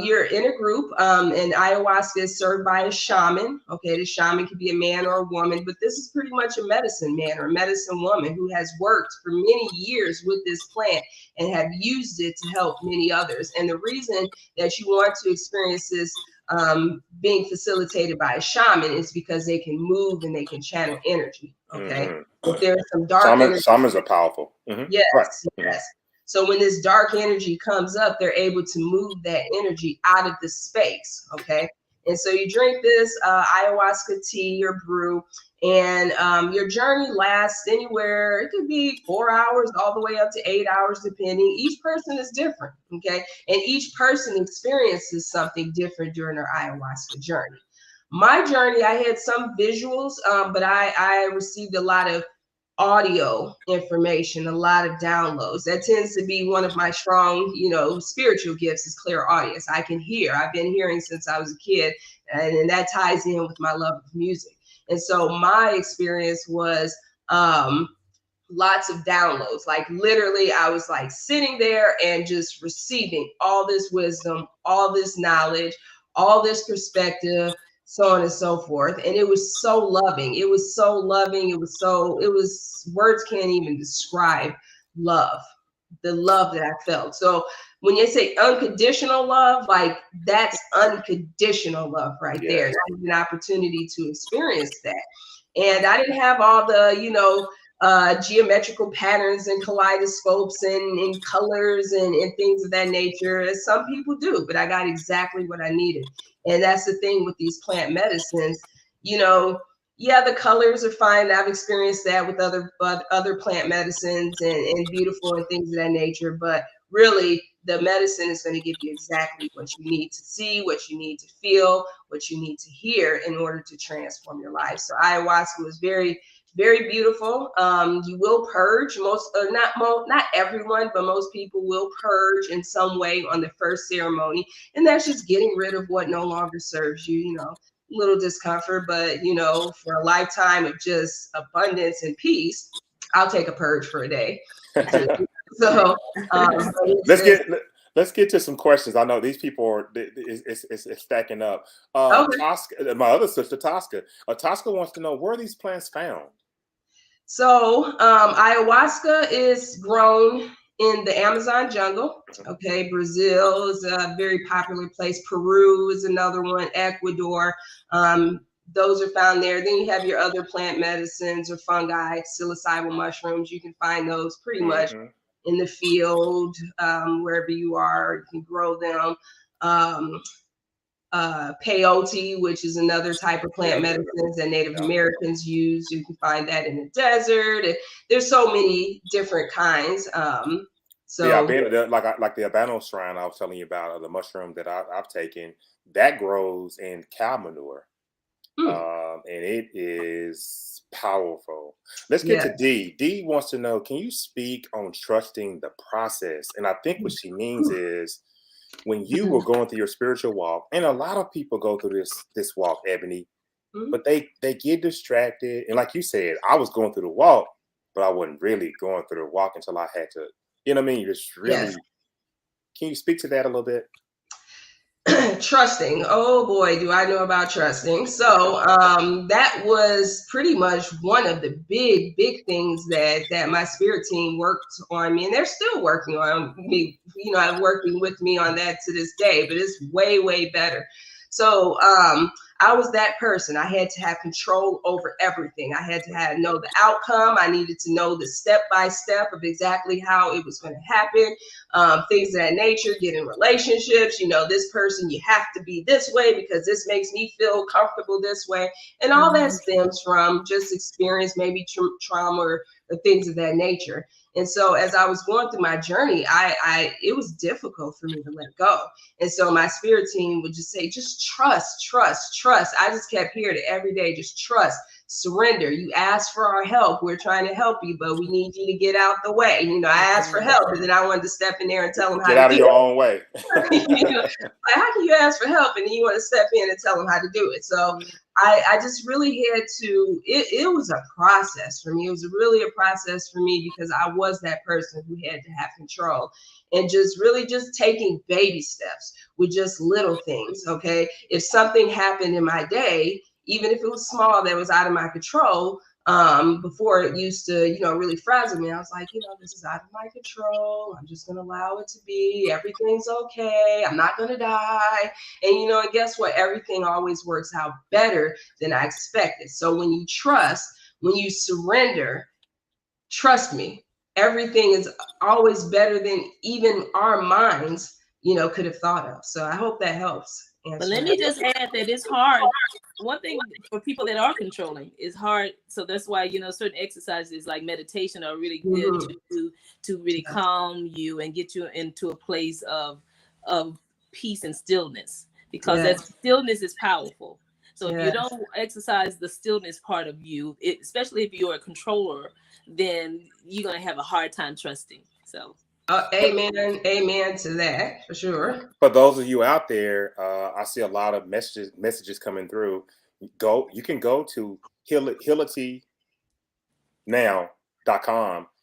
you're in a group, and ayahuasca is served by a shaman. Okay, the shaman could be a man or a woman, but this is pretty much a medicine man or a medicine woman who has worked for many years with this plant and have used it to help many others. And the reason that you want to experience this being facilitated by a shaman is because they can move and they can channel energy. Okay, if there's some dark energy, shamans are powerful. Yes, right. Yes. So when this dark energy comes up, they're able to move that energy out of the space, okay? And so you drink this ayahuasca tea or brew, and your journey lasts anywhere. It could be 4 hours all the way up to 8 hours, depending. Each person is different, okay? And each person experiences something different during their ayahuasca journey. My journey, I had some visuals, but I received a lot of audio information, a lot of downloads. That tends to be one of my strong, spiritual gifts, is clairaudience. I can hear. I've been hearing since I was a kid, and that ties in with my love of music. And so my experience was lots of downloads. Like literally, I was like sitting there and just receiving all this wisdom, all this knowledge, all this perspective, so on and so forth. And it was so loving. It was so loving. It was words can't even describe love, the love that I felt. So when you say unconditional love, like that's unconditional love right there. I had an opportunity to experience that. And I didn't have all the, geometrical patterns and kaleidoscopes and colors and things of that nature, as some people do, but I got exactly what I needed. And that's the thing with these plant medicines, yeah, the colors are fine. I've experienced that with other plant medicines and beautiful and things of that nature. But really, the medicine is going to give you exactly what you need to see, what you need to feel, what you need to hear in order to transform your life. So ayahuasca was very, very beautiful. You will purge not everyone, but most people will purge in some way on the first ceremony. And that's just getting rid of what no longer serves you, little discomfort, but for a lifetime of just abundance and peace, I'll take a purge for a day. So let's get to some questions. I know these people are it's stacking up. Okay. Tosca, my other sister Tosca wants to know, where are these plants found? So ayahuasca is grown in the Amazon jungle. Okay, Brazil is a very popular place. Peru is another one. Ecuador. Those are found there. Then you have your other plant medicines or fungi, psilocybin mushrooms. You can find those pretty much in the field, wherever you are. You can grow them. Peyote, which is another type of plant medicines that Native Americans use. You can find that in the desert. There's so many different kinds. I've been like the Abano shrine I was telling you about, the mushroom that I've taken, that grows in cow manure. And it is powerful. Let's get to D. D wants to know, can you speak on trusting the process? And I think what she means is, when you were going through your spiritual walk, and a lot of people go through this walk, Ebony, but they get distracted. And like you said, I was going through the walk, but I wasn't really going through the walk until I had to, you know what I mean? Just really, Can you speak to that a little bit? Trusting. Oh boy, do I know about trusting. So that was pretty much one of the big things that my spirit team worked on me, and they're still working on me, working with me on that to this day, but it's way better. So I was that person. I had to have control over everything. I had to know the outcome. I needed to know the step-by-step of exactly how it was going to happen. Things of that nature, get in relationships. This person, you have to be this way because this makes me feel comfortable this way. And all that stems from just experience, maybe trauma or things of that nature. And so as I was going through my journey, it was difficult for me to let go. And so my spirit team would just say, just trust. I just kept hearing it every day, just trust, surrender. You asked for our help. We're trying to help you, but we need you to get out the way. I asked for help, and then I wanted to step in there and tell them how to get out of your own way. Like, how can you ask for help and then you want to step in and tell them how to do it? So I just really had to, it was a process for me. It was really a process for me because I was that person who had to have control, and just really just taking baby steps with just little things. Okay. If something happened in my day, even if it was small, that was out of my control, before it used to, really frazzle me. I was like, this is out of my control. I'm just going to allow it to be. Everything's okay. I'm not going to die. And, and guess what? Everything always works out better than I expected. So when you trust, when you surrender, trust me, everything is always better than even our minds, could have thought of. So I hope that helps. But let me just add that it's hard. One thing for people that are controlling is hard. So that's why, certain exercises like meditation are really good to really calm you and get you into a place of peace and stillness, because that stillness is powerful. So if you don't exercise the stillness part of you, especially if you're a controller, then you're going to have a hard time trusting. So. Amen to that, for sure. For those of you out there, I see a lot of messages coming through. You can go to healitynow.com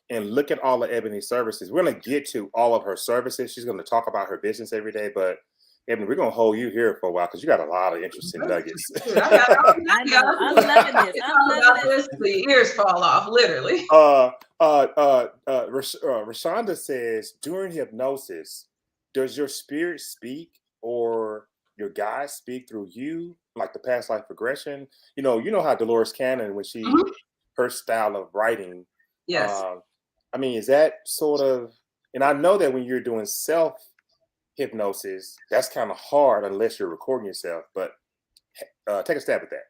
and look at all of Ebony's services. We're going to get to all of her services. She's going to talk about her business every day, but Ebony, we're going to hold you here for a while because you got a lot of interesting nuggets. I know. I'm loving this. The ears fall off, literally. Rashonda says, during hypnosis, does your spirit speak or your guides speak through you, like the past life regression? You know how Dolores Cannon, when she her style of writing, Yes. I mean, is that sort of, and I know that when you're doing self hypnosis, that's kind of hard unless you're recording yourself, but take a stab at that.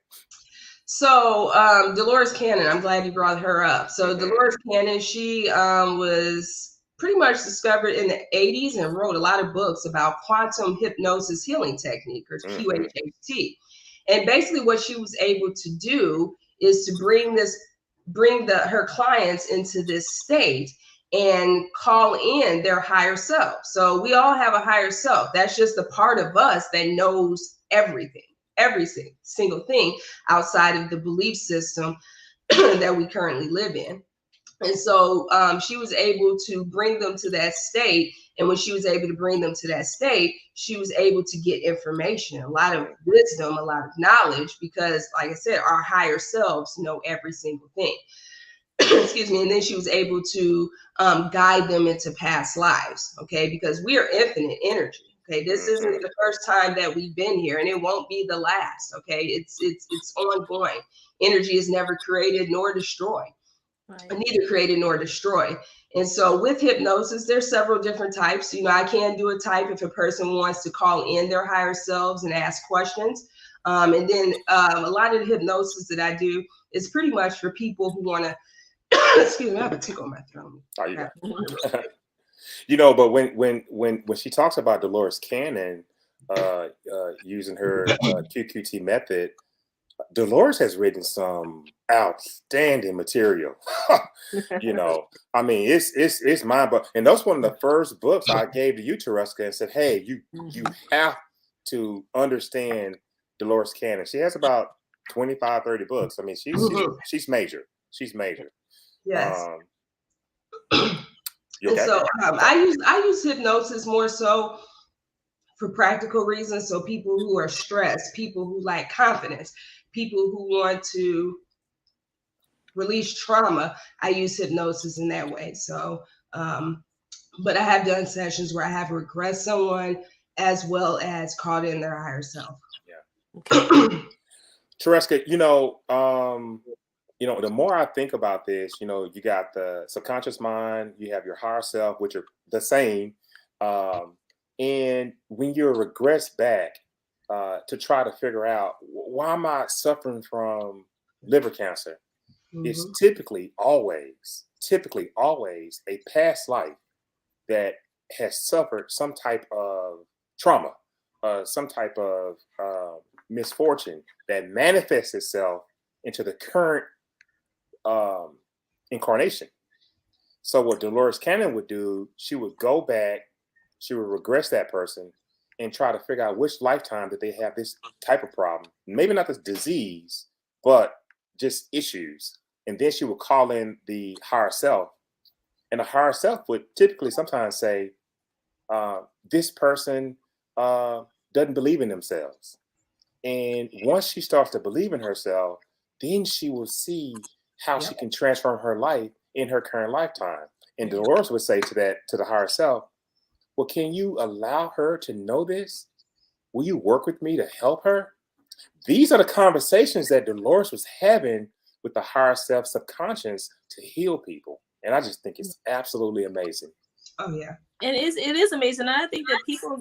So Dolores Cannon, I'm glad you brought her up. So Dolores Cannon, she was pretty much discovered in the 80s and wrote a lot of books about quantum hypnosis healing technique, or QHHT. And basically what she was able to do is to bring her clients into this state and call in their higher self. So we all have a higher self. That's just the part of us that knows everything, every single thing outside of the belief system that we currently live in. And so she was able to bring them to that state. And when she was able to bring them to that state, she was able to get information, a lot of wisdom, a lot of knowledge, because like I said, our higher selves know every single thing. Excuse me. And then she was able to guide them into past lives. Okay. Because we are infinite energy. Okay. This isn't the first time that we've been here, and it won't be the last. Okay. It's ongoing. Energy is never created nor destroyed. Right. Neither created nor destroyed. And so with hypnosis, there's several different types. You know, I can do a type if a person wants to call in their higher selves and ask questions. And then a lot of the hypnosis that I do is pretty much for people who want to, excuse me, I have a tickle in my throat. Oh, you got you know, but when she talks about Dolores Cannon using her QQT method, Dolores has written some outstanding material. You know, I mean, it's mine. But and that's one of the first books I gave to you, Tereska, and said, hey, you have to understand Dolores Cannon. She has about 25, 30 books. I mean, she's major. She's major. Yes. And so I use hypnosis more so for practical reasons. So people who are stressed, people who lack confidence, people who want to release trauma, I use hypnosis in that way. So, but I have done sessions where I have regressed someone as well as called in their higher self. Yeah. Tereska, you know, the more I think about this, you know, you got the subconscious mind, you have your higher self, which are the same. And when you regress back to try to figure out why am I suffering from liver cancer, it's typically always a past life that has suffered some type of trauma, some type of misfortune that manifests itself into the current incarnation. So what Dolores Cannon would do, she would go back, she would regress that person and try to figure out which lifetime that they have this type of problem. Maybe not this disease, but just issues. And then she would call in the higher self. And the higher self would typically sometimes say, this person doesn't believe in themselves. And once she starts to believe in herself, then she will see how she can transform her life in her current lifetime. And Dolores would say to the higher self, well, can you allow her to know this? Will you work with me to help her? These are the conversations that Dolores was having with the higher self subconscious to heal people. And I just think it's absolutely amazing. Oh, yeah. And it is amazing. I think that people,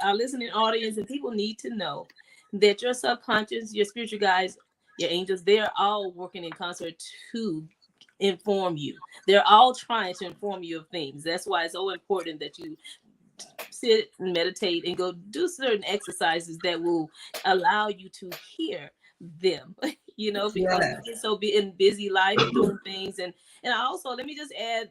our listening audience, and people need to know that your subconscious, your spiritual guides, your angels, they're all working in concert to inform you. They're all trying to inform you of things. That's why it's so important that you sit and meditate and go do certain exercises that will allow you to hear them, you know, because we get so in busy life and doing things. And also, let me just add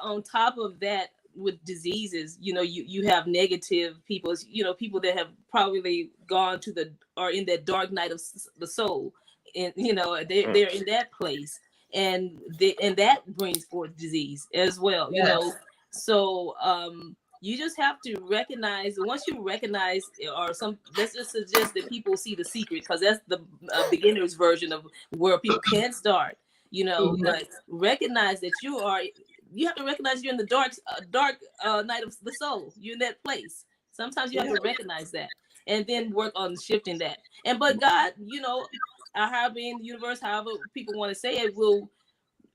on top of that, with diseases, you know, you have negative people, you know, people that have probably gone to or in that dark night of the soul, and you know they're in that place, and that brings forth disease as well, you know. So you just have to recognize, once you recognize, or let's just suggest that people see The Secret, because that's the beginner's version of where people can start, you know. But recognize that you have to recognize you're in the dark night of the soul. You're in that place. Sometimes you have to recognize that and then work on shifting that. But God, you know, our higher being, the universe, however people want to say it, will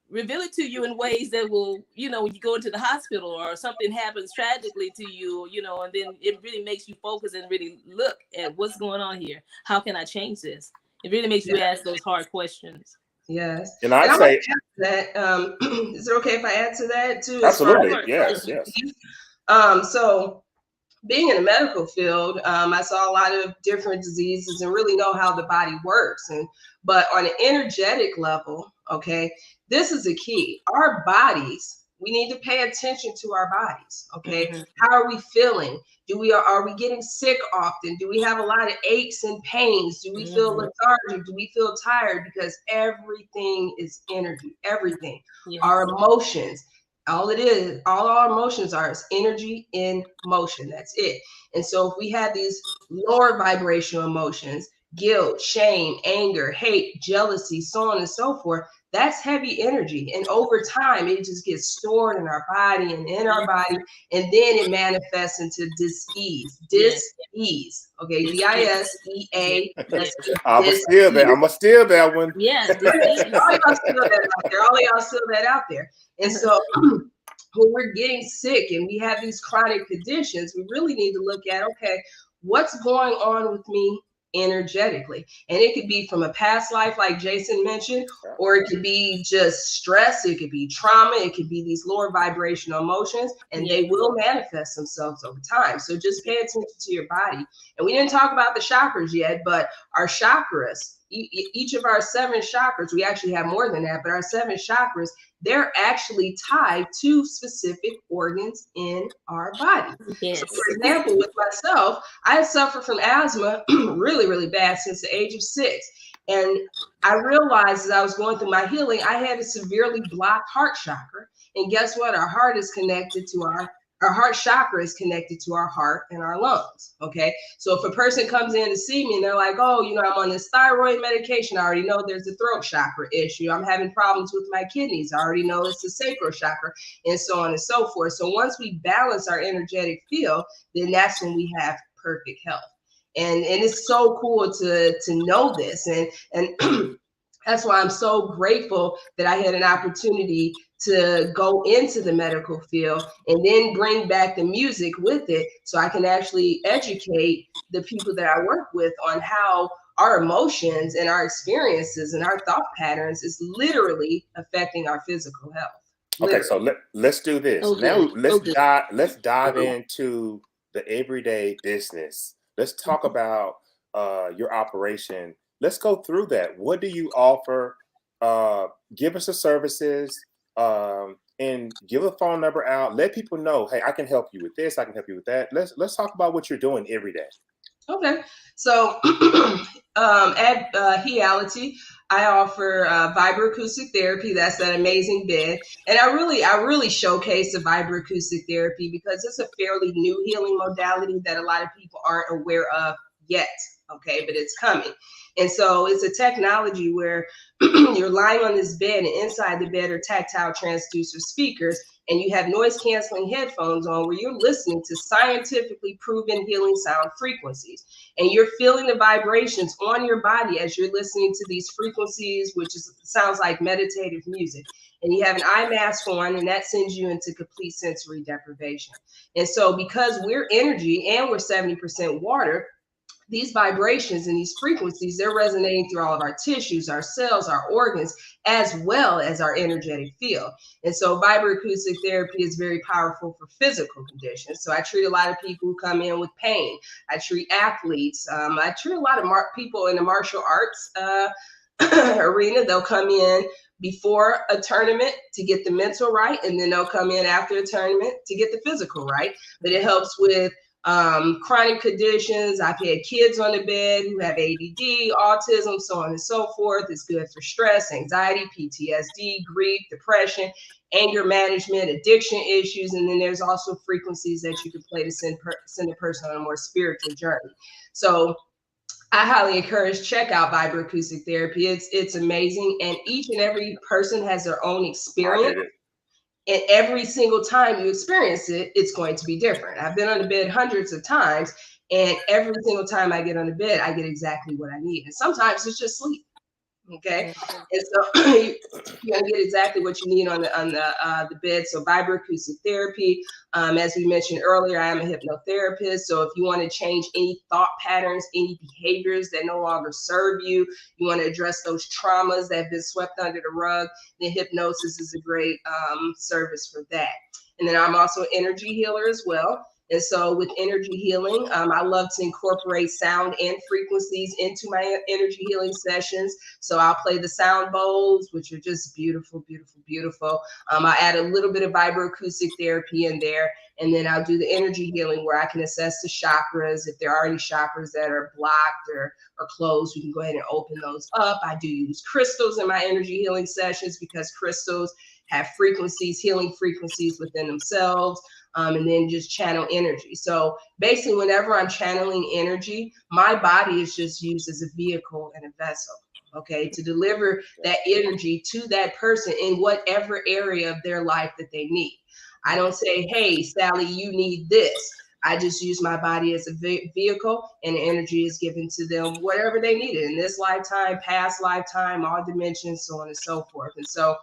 reveal it to you in ways that will, when you go into the hospital or something happens tragically to you, and then it really makes you focus and really look at what's going on here. How can I change this? It really makes you ask those hard questions. Yes. And I'd say that, is it okay if I add to that too? Absolutely. Yes. So being in the medical field, I saw a lot of different diseases and really know how the body works. But on an energetic level, okay, this is a key. Our bodies, we need to pay attention to our bodies. Okay. Mm-hmm. How are we feeling? Are we getting sick often? Do we have a lot of aches and pains? Do we feel lethargic? Do we feel tired? Because everything is energy, everything. Yes. Our emotions, all our emotions are is energy in motion. That's it. And so if we have these lower vibrational emotions, guilt, shame, anger, hate, jealousy, so on and so forth, that's heavy energy. And over time, it just gets stored in our body and in our body. And then it manifests into dis-ease. Okay, D-I-S-E-A. I'm going to steal that one. Yes. All y'all steal that out there. And so when we're getting sick and we have these chronic conditions, we really need to look at, okay, what's going on with me energetically? And it could be from a past life, like Jason mentioned, or it could be just stress, it could be trauma, it could be these lower vibrational emotions, and they will manifest themselves over time. So just pay attention to your body. And we didn't talk about the chakras yet, but our chakras, each of our 7 chakras, we actually have more than that, but our 7 chakras, they're actually tied to specific organs in our body. Yes. So for example, with myself, I suffer from asthma really, really bad since the age of 6. And I realized as I was going through my healing, I had a severely blocked heart chakra. And guess what? Our heart chakra is connected to our heart and our lungs. Okay. So if a person comes in to see me and they're like, oh, I'm on this thyroid medication, I already know there's a throat chakra issue. I'm having problems with my kidneys. I already know it's the sacral chakra, and so on and so forth. So once we balance our energetic field, then that's when we have perfect health. And it's so cool to know this. And that's why I'm so grateful that I had an opportunity to go into the medical field and then bring back the music with it, so I can actually educate the people that I work with on how our emotions and our experiences and our thought patterns is literally affecting our physical health. Literally. Okay, so let's do this. Let's dive into the everyday business. Let's talk about your operation. Let's go through that. What do you offer? Give us the services. And give a phone number out. Let people know, hey, I can help you with this. I can help you with that. Let's talk about what you're doing every day. Okay. So at Heality, I offer Vibro acoustic therapy. That's that amazing bed. And I really showcase the Vibro acoustic therapy because it's a fairly new healing modality that a lot of people aren't aware of yet. Okay, but it's coming. And so it's a technology where you're lying on this bed, and inside the bed are tactile transducer speakers, and you have noise canceling headphones on where you're listening to scientifically proven healing sound frequencies. And you're feeling the vibrations on your body as you're listening to these frequencies, which sounds like meditative music. And you have an eye mask on, and that sends you into complete sensory deprivation. And so because we're energy and we're 70% water, these vibrations and these frequencies, they're resonating through all of our tissues, our cells, our organs, as well as our energetic field. And so vibroacoustic therapy is very powerful for physical conditions. So I treat a lot of people who come in with pain. I treat athletes. I treat a lot of people in the martial arts arena. They'll come in before a tournament to get the mental right, and then they'll come in after a tournament to get the physical right. But it helps with chronic conditions. I've had kids on the bed who have ADD, autism, so on and so forth. It's good for stress, anxiety, PTSD, grief, depression, anger management, addiction issues. And then there's also frequencies that you can play to send a person on a more spiritual journey. So I highly encourage, check out vibroacoustic therapy. It's amazing. And each and every person has their own experience. And every single time you experience it, it's going to be different. I've been on the bed hundreds of times, and every single time I get on the bed, I get exactly what I need. And sometimes it's just sleep. Okay, and so you're gonna get exactly what you need on the bed. So vibroacoustic therapy, as we mentioned earlier, I am a hypnotherapist. So if you want to change any thought patterns, any behaviors that no longer serve you, you want to address those traumas that have been swept under the rug, then hypnosis is a great service for that. And then I'm also an energy healer as well. And so with energy healing, I love to incorporate sound and frequencies into my energy healing sessions. So I'll play the sound bowls, which are just beautiful, beautiful, beautiful. I add a little bit of vibroacoustic therapy in there. And then I'll do the energy healing where I can assess the chakras. If there are any chakras that are blocked or closed, we can go ahead and open those up. I do use crystals in my energy healing sessions because crystals have frequencies, healing frequencies within themselves. And then just channel energy. So basically, whenever I'm channeling energy, my body is just used as a vehicle and a vessel, okay, to deliver that energy to that person in whatever area of their life that they need. I don't say, hey, Sally, you need this. I just use my body as a vehicle, and the energy is given to them whatever they need it in this lifetime, past lifetime, all dimensions, so on and so forth. And so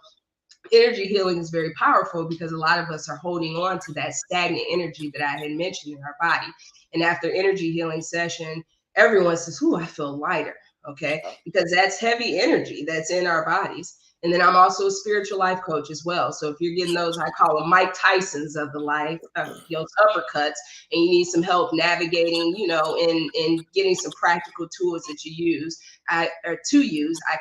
energy healing is very powerful because a lot of us are holding on to that stagnant energy that I had mentioned in our body. And after energy healing session, everyone says, "Ooh, I feel lighter." Okay, because that's heavy energy that's in our bodies. And then I'm also a spiritual life coach as well. So if you're getting those, I call them Mike Tysons of the life, those uppercuts, and you need some help navigating, and getting some practical tools that you use, I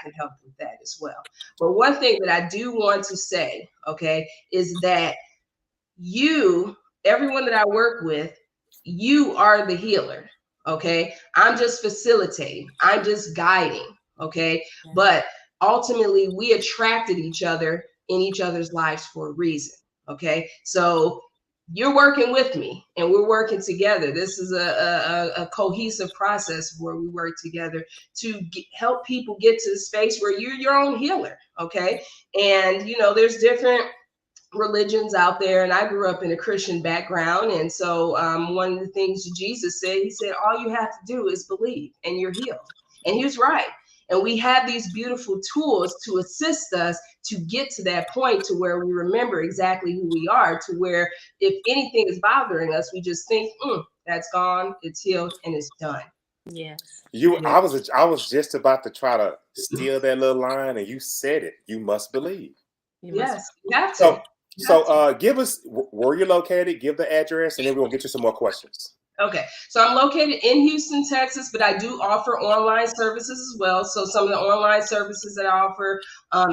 can help with that as well. But one thing that I do want to say, okay, is that everyone that I work with, you are the healer. Okay, I'm just facilitating, I'm just guiding. Okay, but ultimately we attracted each other in each other's lives for a reason. Okay, so you're working with me and we're working together. This is a cohesive process where we work together to help people get to the space where you're your own healer. Okay, and there's different religions out there, and I grew up in a Christian background, and so one of the things Jesus said, he said, all you have to do is believe and you're healed. And he was right. And we have these beautiful tools to assist us to get to that point to where we remember exactly who we are, to where if anything is bothering us, we just think, that's gone, it's healed, and it's done. Yes. I was just about to try to steal that little line, and you said it. You must believe. Yes, you have to. So give us where you're located, give the address, and then we're going to get you some more questions. Okay, so I'm located in Houston, Texas, but I do offer online services as well. So some of the online services that I offer,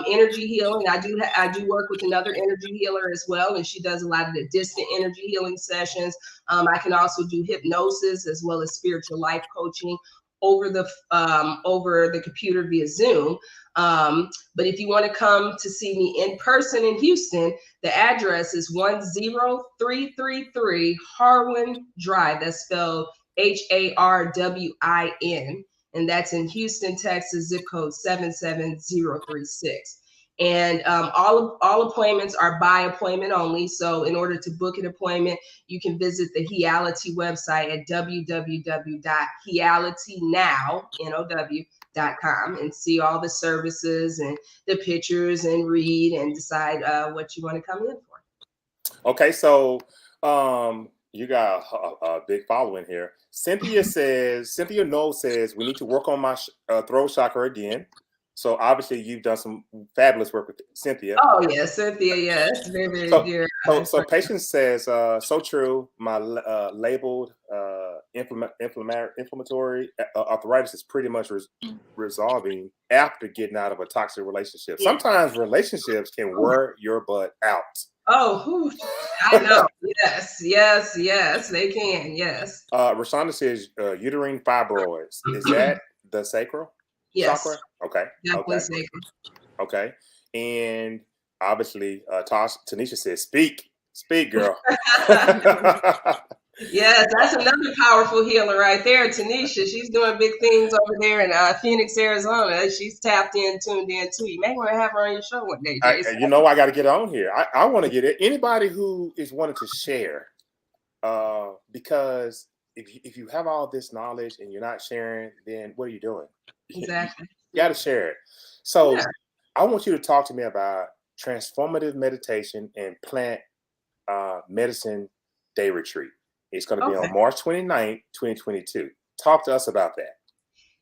energy healing. I do work with another energy healer as well, and she does a lot of the distant energy healing sessions. I can also do hypnosis as well as spiritual life coaching over the computer via Zoom. But if you want to come to see me in person in Houston, the address is 10333 Harwin Drive. That's spelled HARWIN. And that's in Houston, Texas, zip code 77036. And all appointments are by appointment only. So in order to book an appointment, you can visit the Heality website at www.healitynow.com and see all the services and the pictures and read and decide what you want to come in for. Okay, so you got a big following here. Cynthia Knoll says we need to work on my throat chakra again. So obviously you've done some fabulous work with Cynthia. Oh yes, Cynthia, yes, very, very dear. So Patience says, so true. My labeled inflammatory arthritis is pretty much resolving after getting out of a toxic relationship. Yeah. Sometimes relationships can wear your butt out. Oh, I know. yes, they can. Yes. Rashonda says uterine fibroids. Is that the sacral? Yes. Chakra? Okay. Definitely sacral. Okay. And obviously, Tanisha says, speak, girl. Yes, that's another powerful healer right there, Tanisha. She's doing big things over there in Phoenix, Arizona. She's tapped in, tuned in too. You may want to have her on your show one day, Jason. I got to get on here. I want to get it. Anybody who is wanting to share, because if you have all this knowledge and you're not sharing, then what are you doing? Exactly. got to share it. So Yeah. I want you to talk to me about transformative meditation and plant medicine day retreat. It's going to be Okay. on March 29th, 2022. Talk to us about that.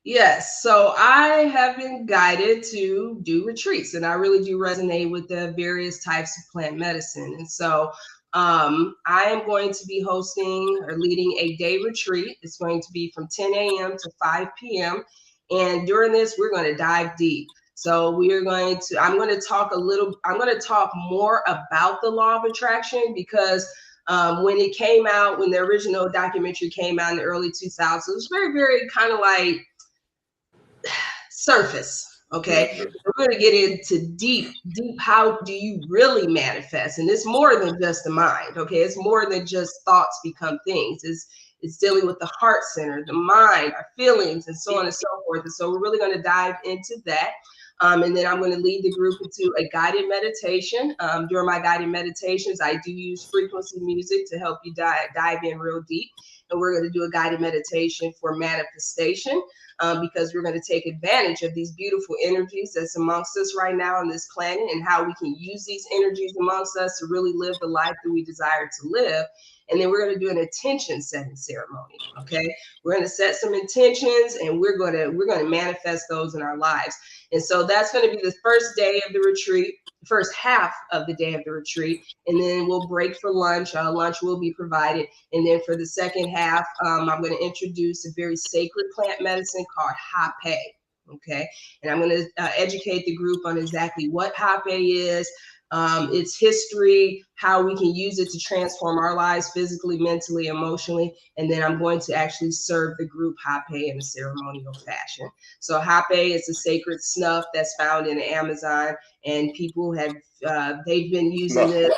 Yes. So I have been guided to do retreats, and I really do resonate with the various types of plant medicine. And so I am going to be hosting or leading a day retreat. It's going to be from 10 a.m. to 5 p.m. And during this, we're going to dive deep. So I'm going to talk more about the law of attraction, because when the original documentary came out in the early 2000s, it was very, very kind of like surface. Okay. We're going to get into deep, how do you really manifest? And it's more than just the mind. Okay. It's more than just thoughts become things. It's dealing with the heart center, the mind, our feelings, and so on and so forth. And so we're really going to dive into that. And then I'm going to lead the group into a guided meditation. During my guided meditations, I do use frequency music to help you dive in real deep. And we're going to do a guided meditation for manifestation, because we're going to take advantage of these beautiful energies that's amongst us right now on this planet, and how we can use these energies amongst us to really live the life that we desire to live. And then we're going to do an intention setting ceremony. Okay, we're going to set some intentions, and we're going to manifest those in our lives. And so that's going to be the first day of the retreat, first half of the day of the retreat, and then we'll break for lunch. Lunch will be provided, and then for the second half, I'm going to introduce a very sacred plant medicine called Hape. Okay, and I'm going to educate the group on exactly what Hape is, its history, how we can use it to transform our lives physically, mentally, emotionally. And then I'm going to actually serve the group Hape in a ceremonial fashion. So Hape is a sacred snuff that's found in the Amazon, and people have they've been using it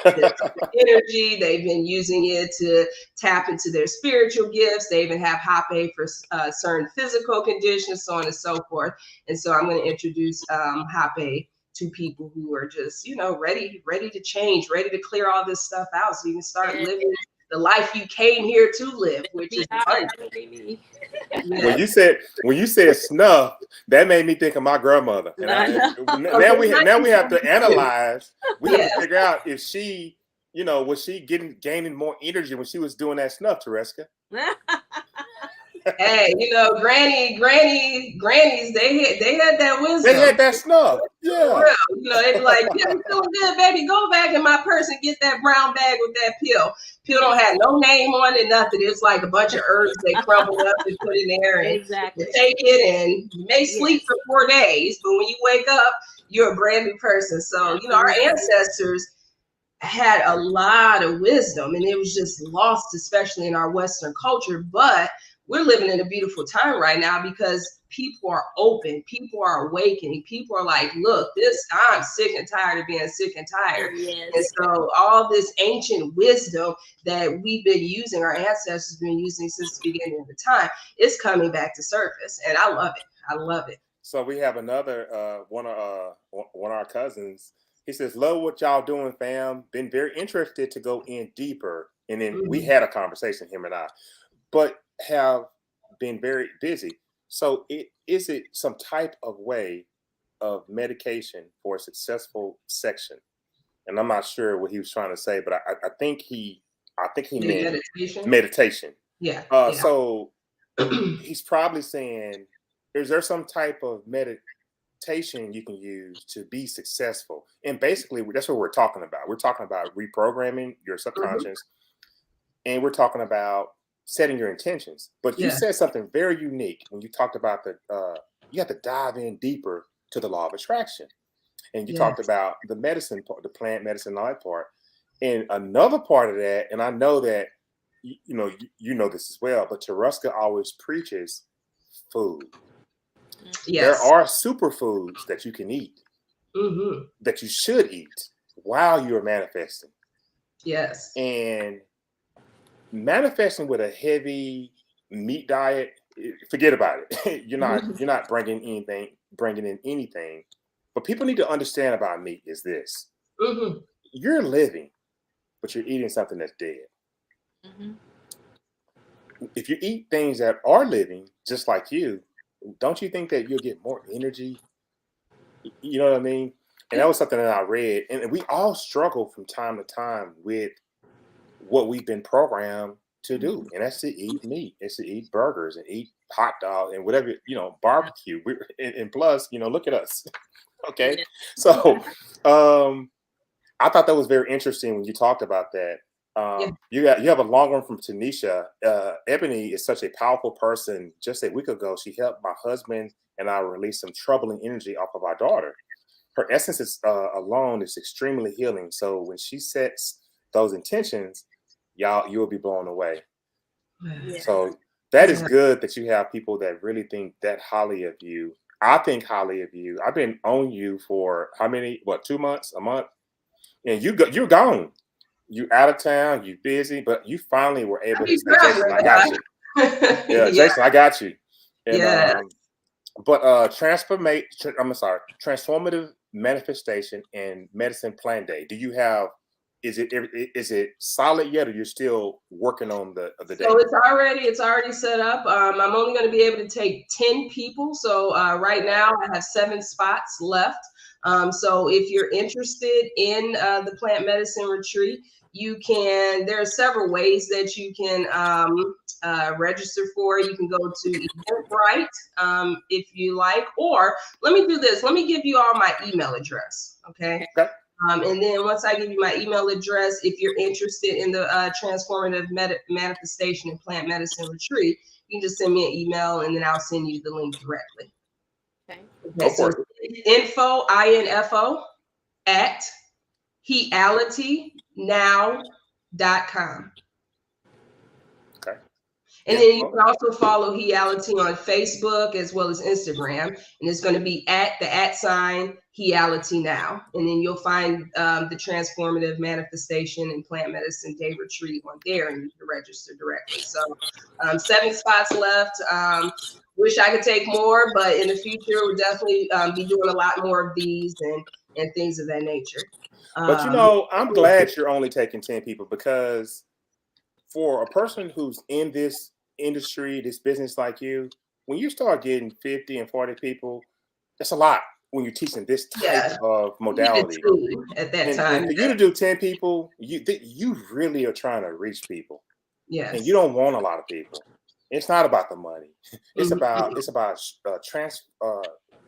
energy. They've been using it to tap into their spiritual gifts. They even have Hape for certain physical conditions, so on and so forth. And so I'm going to introduce Hape to people who are just, ready to change, ready to clear all this stuff out, so you can start living the life you came here to live, which is abundant. When you said snuff, that made me think of my grandmother. And now we have to analyze. We have to figure out if she, was she gaining more energy when she was doing that snuff, Tereska? Hey, grannies, they had that wisdom. They had that snuff. Yeah. They'd be like, yeah, I'm feeling good, baby. Go back in my purse and get that brown bag with that pill. Pill don't have no name on it, nothing. It's like a bunch of herbs they crumble up and put in there, and you take it, and you may sleep for 4 days, but when you wake up, you're a brand new person. So, our ancestors had a lot of wisdom, and it was just lost, especially in our Western culture. But we're living in a beautiful time right now, because people are open, people are awakening, people are like, look, I'm sick and tired of being sick and tired. Yes. And so all this ancient wisdom that we've been using, our ancestors have been using since the beginning of the time, is coming back to surface. And I love it. I love it. So we have another one of our cousins. He says, love what y'all doing, fam. Been very interested to go in deeper. And then we had a conversation, him and I, but have been very busy. So is it some type of way of medication for a successful section? And I'm not sure what he was trying to say, but I think he meant meditation. Yeah. So he's probably saying, is there some type of meditation you can use to be successful? And basically that's what we're talking about. We're talking about reprogramming your subconscious, and we're talking about setting your intentions. But you said something very unique when you talked about you have to dive in deeper to the law of attraction. And you talked about the medicine part, the plant medicine, all that part. And another part of that, and I know that you know this as well, but Tereska always preaches food. There are superfoods that you can eat, that you should eat while you're manifesting. Yes. And manifesting with a heavy meat diet, forget about it. You're not bringing in anything. But people need to understand about meat is this: you're living, but you're eating something that's dead. If you eat things that are living, just like you, don't you think that you'll get more energy? You know what I mean? And that was something that I read. And we all struggle from time to time with what we've been programmed to do. And that's to eat meat. It's to eat burgers and eat hot dog and whatever, barbecue. And plus, look at us. Okay. Yeah. So I thought that was very interesting when you talked about that. You have a long one from Tanisha. Ebony is such a powerful person. Just a week ago, she helped my husband and I release some troubling energy off of our daughter. Her essence is alone is extremely healing. So when she sets those intentions, you will be blown away. Yeah. So that is good that you have people that really think that highly of you. I think highly of you. I've been on you for how many? 2 months, a month, and you're gone. You out of town. You busy, but you finally were able to say, "Jason, I got you." Yeah, Jason, I got you. And, transformative manifestation and medicine plan day. Do you have? Is it solid yet, or you're still working on the day? So it's already set up. I'm only going to be able to take 10 people. So right now I have 7 spots left. So if you're interested in the plant medicine retreat, there are several ways that you can register for. You can go to Eventbrite if you like, or let me do this. Let me give you all my email address. Okay. And then once I give you my email address, if you're interested in the transformative manifestation and plant medicine retreat, you can just send me an email and then I'll send you the link directly. Okay, so info at healitynow.com. Okay. And then you can also follow Heality on Facebook as well as Instagram. And it's going to be at the @ Heality Now. And then you'll find the Transformative Manifestation and Plant Medicine Day Retreat on there, and you can register directly. So 7 spots left. Wish I could take more, but in the future, we'll definitely be doing a lot more of these and things of that nature. But I'm glad you're only taking 10 people, because for a person who's in this industry, this business like you, when you start getting 50 and 40 people, that's a lot when you're teaching this type of modality. At that time. And for you to do 10 people, you really are trying to reach people. Yes. And you don't want a lot of people. It's not about the money. It's about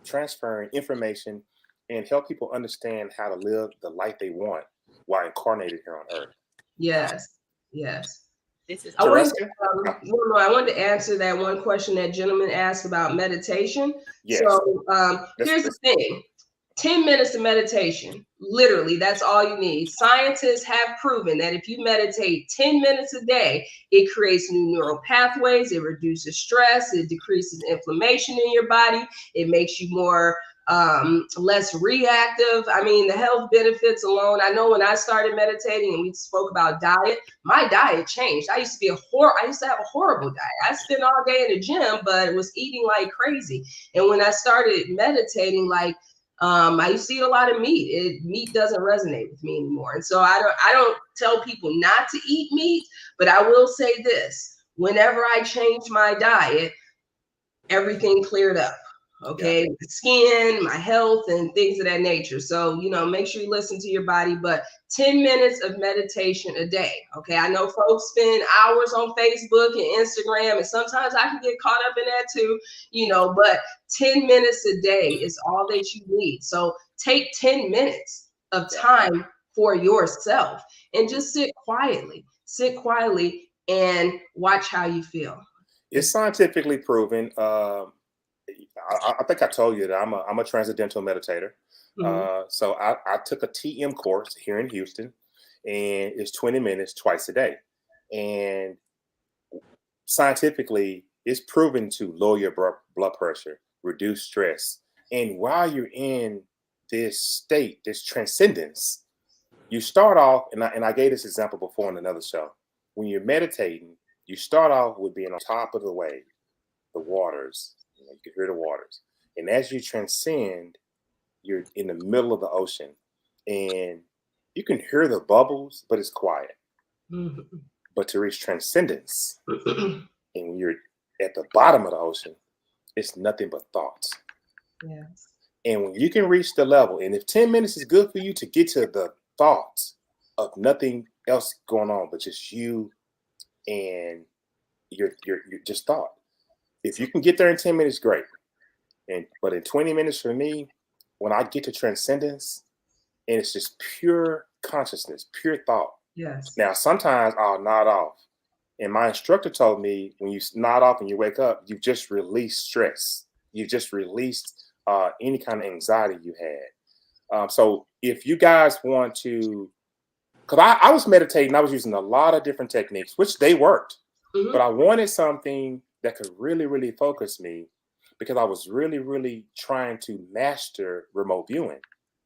transferring information and help people understand how to live the life they want while incarnated here on Earth. Yes. I wanted to answer that one question that gentleman asked about meditation. Yes. So here's the thing. 10 minutes of meditation, literally, that's all you need. Scientists have proven that if you meditate 10 minutes a day, it creates new neural pathways, it reduces stress, it decreases inflammation in your body, it makes you more less reactive. I mean, the health benefits alone. I know when I started meditating and we spoke about diet, my diet changed. I used to have a horrible diet. I spent all day in the gym, but was eating like crazy. And when I started meditating, I used to eat a lot of meat. Meat doesn't resonate with me anymore. And so I don't tell people not to eat meat, but I will say this: whenever I changed my diet, everything cleared up. Okay. Yeah. The skin, my health, and things of that nature. So, make sure you listen to your body, but 10 minutes of meditation a day. Okay. I know folks spend hours on Facebook and Instagram, and sometimes I can get caught up in that too, but 10 minutes a day is all that you need. So take 10 minutes of time for yourself and just sit quietly and watch how you feel. It's scientifically proven. I think I told you that I'm a transcendental meditator. So I took a TM course here in Houston, and it's 20 minutes twice a day. And scientifically, it's proven to lower your blood pressure, reduce stress. And while you're in this state, this transcendence, you start off, and I gave this example before in another show. When you're meditating, you start off with being on top of the wave, the waters. You can hear the waters. And as you transcend, you're in the middle of the ocean, and you can hear the bubbles, but it's quiet. But to reach transcendence, and when you're at the bottom of the ocean, it's nothing but thoughts. Yes. And when you can reach the level, and if 10 minutes is good for you to get to the thoughts of nothing else going on, but just you and your just thought. If you can get there in 10 minutes, great. But in 20 minutes for me, when I get to transcendence, and it's just pure consciousness, pure thought. Yes. Now, sometimes I'll nod off. And my instructor told me when you nod off and you wake up, you've just released stress. You've just released any kind of anxiety you had. So if you guys want to, because I was meditating, I was using a lot of different techniques, which they worked. Mm-hmm. But I wanted something that could really, really focus me, because I was really, really trying to master remote viewing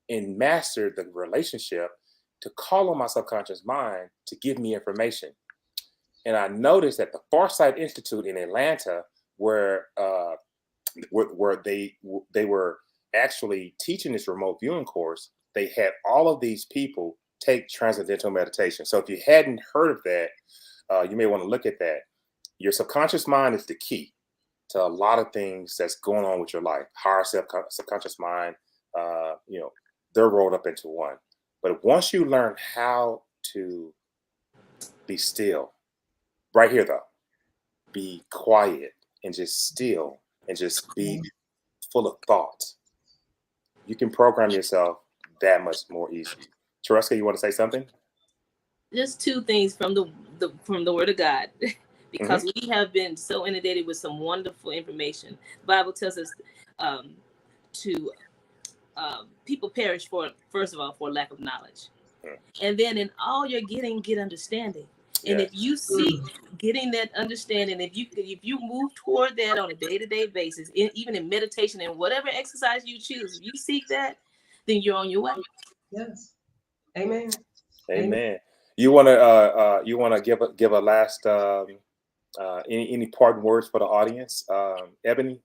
and master the relationship to call on my subconscious mind to give me information. And I noticed at the Farsight Institute in Atlanta, where they were actually teaching this remote viewing course, they had all of these people take Transcendental meditation. So if you hadn't heard of that, you may want to look at that. Your subconscious mind is the key to a lot of things that's going on with your life. Higher subconscious mind, they're rolled up into one. But once you learn how to be still, right here though, be quiet and just still and just be full of thoughts, you can program yourself that much more easily. Tereska, you want to say something? Just two things from the Word of God. Because we have been so inundated with some wonderful information. The Bible tells us people perish first of all, for lack of knowledge. And then in all you're getting, get understanding. And if you seek getting that understanding, if you move toward that on a day-to-day basis, even in meditation and whatever exercise you choose, if you seek that, then you're on your way. Yes. Amen. Amen. You wanna give a last any parting words for the audience, Ebony?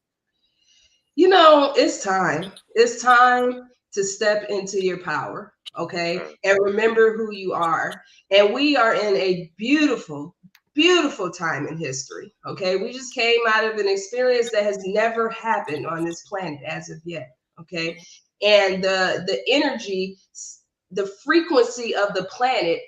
It's time. It's time to step into your power. Okay. And remember who you are. And we are in a beautiful, beautiful time in history. Okay. We just came out of an experience that has never happened on this planet as of yet. Okay. And the energy, the frequency of the planet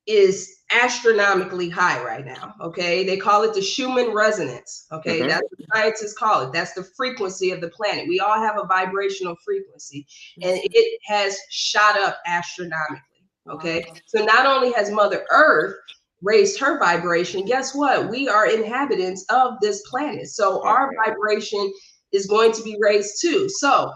is astronomically high right now. Okay. They call it the Schumann resonance. Okay. That's what scientists call it. That's the frequency of the planet. We all have a vibrational frequency, and it has shot up astronomically. Okay. So not only has Mother Earth raised her vibration, guess what? We are inhabitants of this planet. So our vibration is going to be raised too. So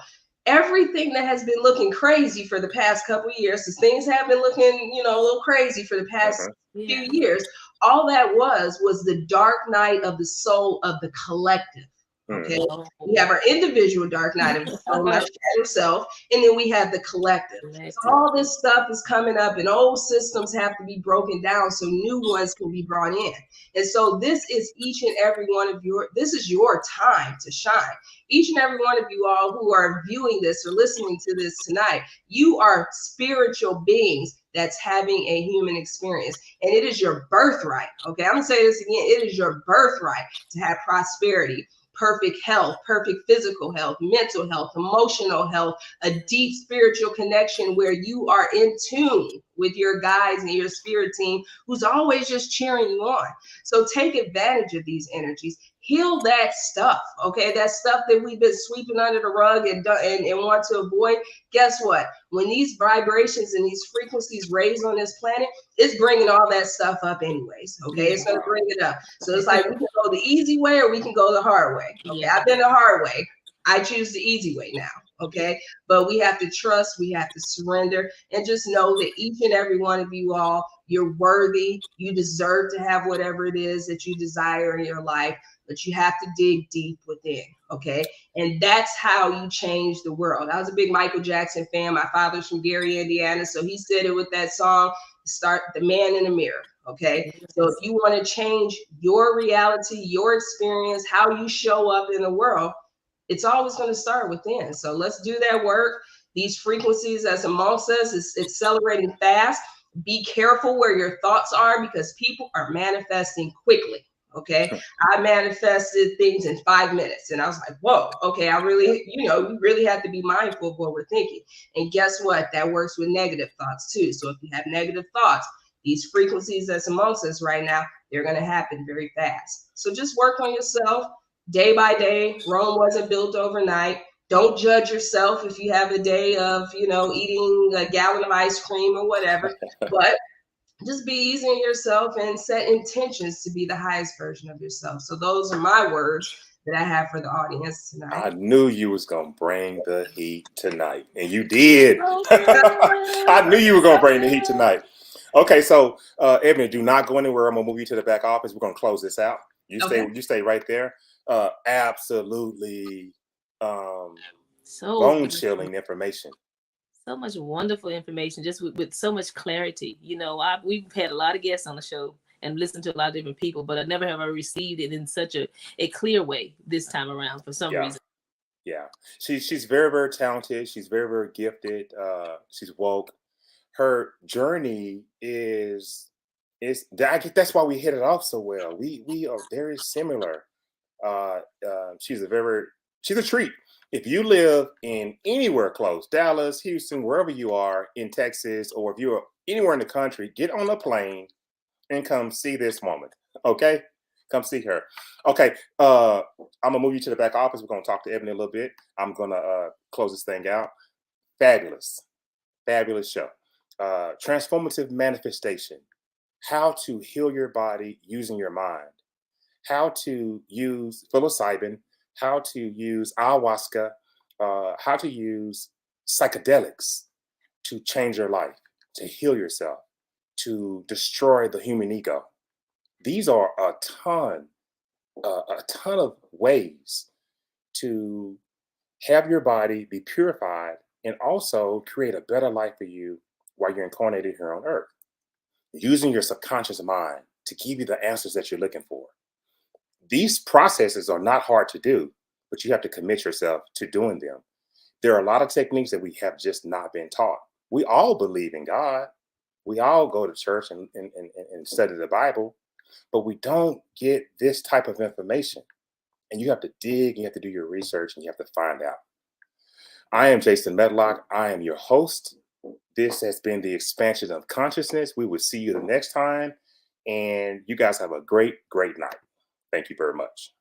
everything that has been looking crazy for the past couple of years, because things have been looking, a little crazy for the past few years, all that was the dark night of the soul of the collective. Okay, we have our individual dark night of the soul, my shadow self, and then we have the collective. So all this stuff is coming up, and old systems have to be broken down so new ones can be brought in. And so this is each and every one of this is your time to shine. Each and every one of you all who are viewing this or listening to this tonight, you are spiritual beings that's having a human experience, and it is your birthright. Okay, I'm gonna say this again. It is your birthright to have prosperity, perfect health, perfect physical health, mental health, emotional health, a deep spiritual connection where you are in tune with your guides and your spirit team who's always just cheering you on. So take advantage of these energies. Heal that stuff, okay? That stuff that we've been sweeping under the rug and want to avoid. Guess what? When these vibrations and these frequencies raise on this planet, it's bringing all that stuff up anyways, okay? It's going to bring it up. So it's like we can go the easy way or we can go the hard way. Okay, I've been the hard way. I choose the easy way now, okay? But we have to trust, we have to surrender, and just know that each and every one of you all, you're worthy. You deserve to have whatever it is that you desire in your life, but you have to dig deep within, okay? And that's how you change the world. I was a big Michael Jackson fan. My father's from Gary, Indiana, so he said it with that song, start the man in the mirror, okay? So if you want to change your reality, your experience, how you show up in the world, it's always going to start within. So let's do that work. These frequencies that's amongst us is accelerating fast. Be careful where your thoughts are because people are manifesting quickly. Okay. I manifested things in 5 minutes. And I was like, whoa, okay, I really, you really have to be mindful of what we're thinking. And guess what? That works with negative thoughts too. So if you have negative thoughts, these frequencies that's amongst us right now, they're going to happen very fast. So just work on yourself day by day. Rome wasn't built overnight. Don't judge yourself if you have a day of, eating a gallon of ice cream or whatever, but just be easy on yourself and set intentions to be the highest version of yourself. So those are my words that I have for the audience tonight. I knew you was going to bring the heat tonight, and you did. Okay. I knew you were going to bring the heat tonight. Okay, so Ebony, do not go anywhere. I'm going to move you to the back office. We're going to close this out. You stay right there. Absolutely bone chilling information. So much wonderful information, just with so much clarity. We've had a lot of guests on the show and listened to a lot of different people, but I never have I received it in such a clear way this time around for some reason. Yeah, she's very, very talented. She's very, very gifted. She's woke. Her journey is that's why we hit it off so well. We are very similar. She's a treat. If you live in anywhere close, Dallas, Houston, wherever you are in Texas, or if you're anywhere in the country, get on a plane and come see this woman. Okay, come see her. Okay, I'm gonna move you to the back office. We're gonna talk to Ebony a little bit. I'm gonna close this thing out. Fabulous show. Transformative manifestation. How to heal your body using your mind. How to use psilocybin. How to use ayahuasca. How to use psychedelics to change your life, to heal yourself, to destroy the human ego. These are a ton of ways to have your body be purified and also create a better life for you while you're incarnated here on earth, using your subconscious mind to give you the answers that you're looking for. These processes are not hard to do, but you have to commit yourself to doing them. There are a lot of techniques that we have just not been taught. We all believe in God. We all go to church and study the Bible, but we don't get this type of information. And you have to dig, you have to do your research, and you have to find out. I am Jason Medlock. I am your host. This has been the Expansion of Consciousness. We will see you the next time. And you guys have a great, great night. Thank you very much.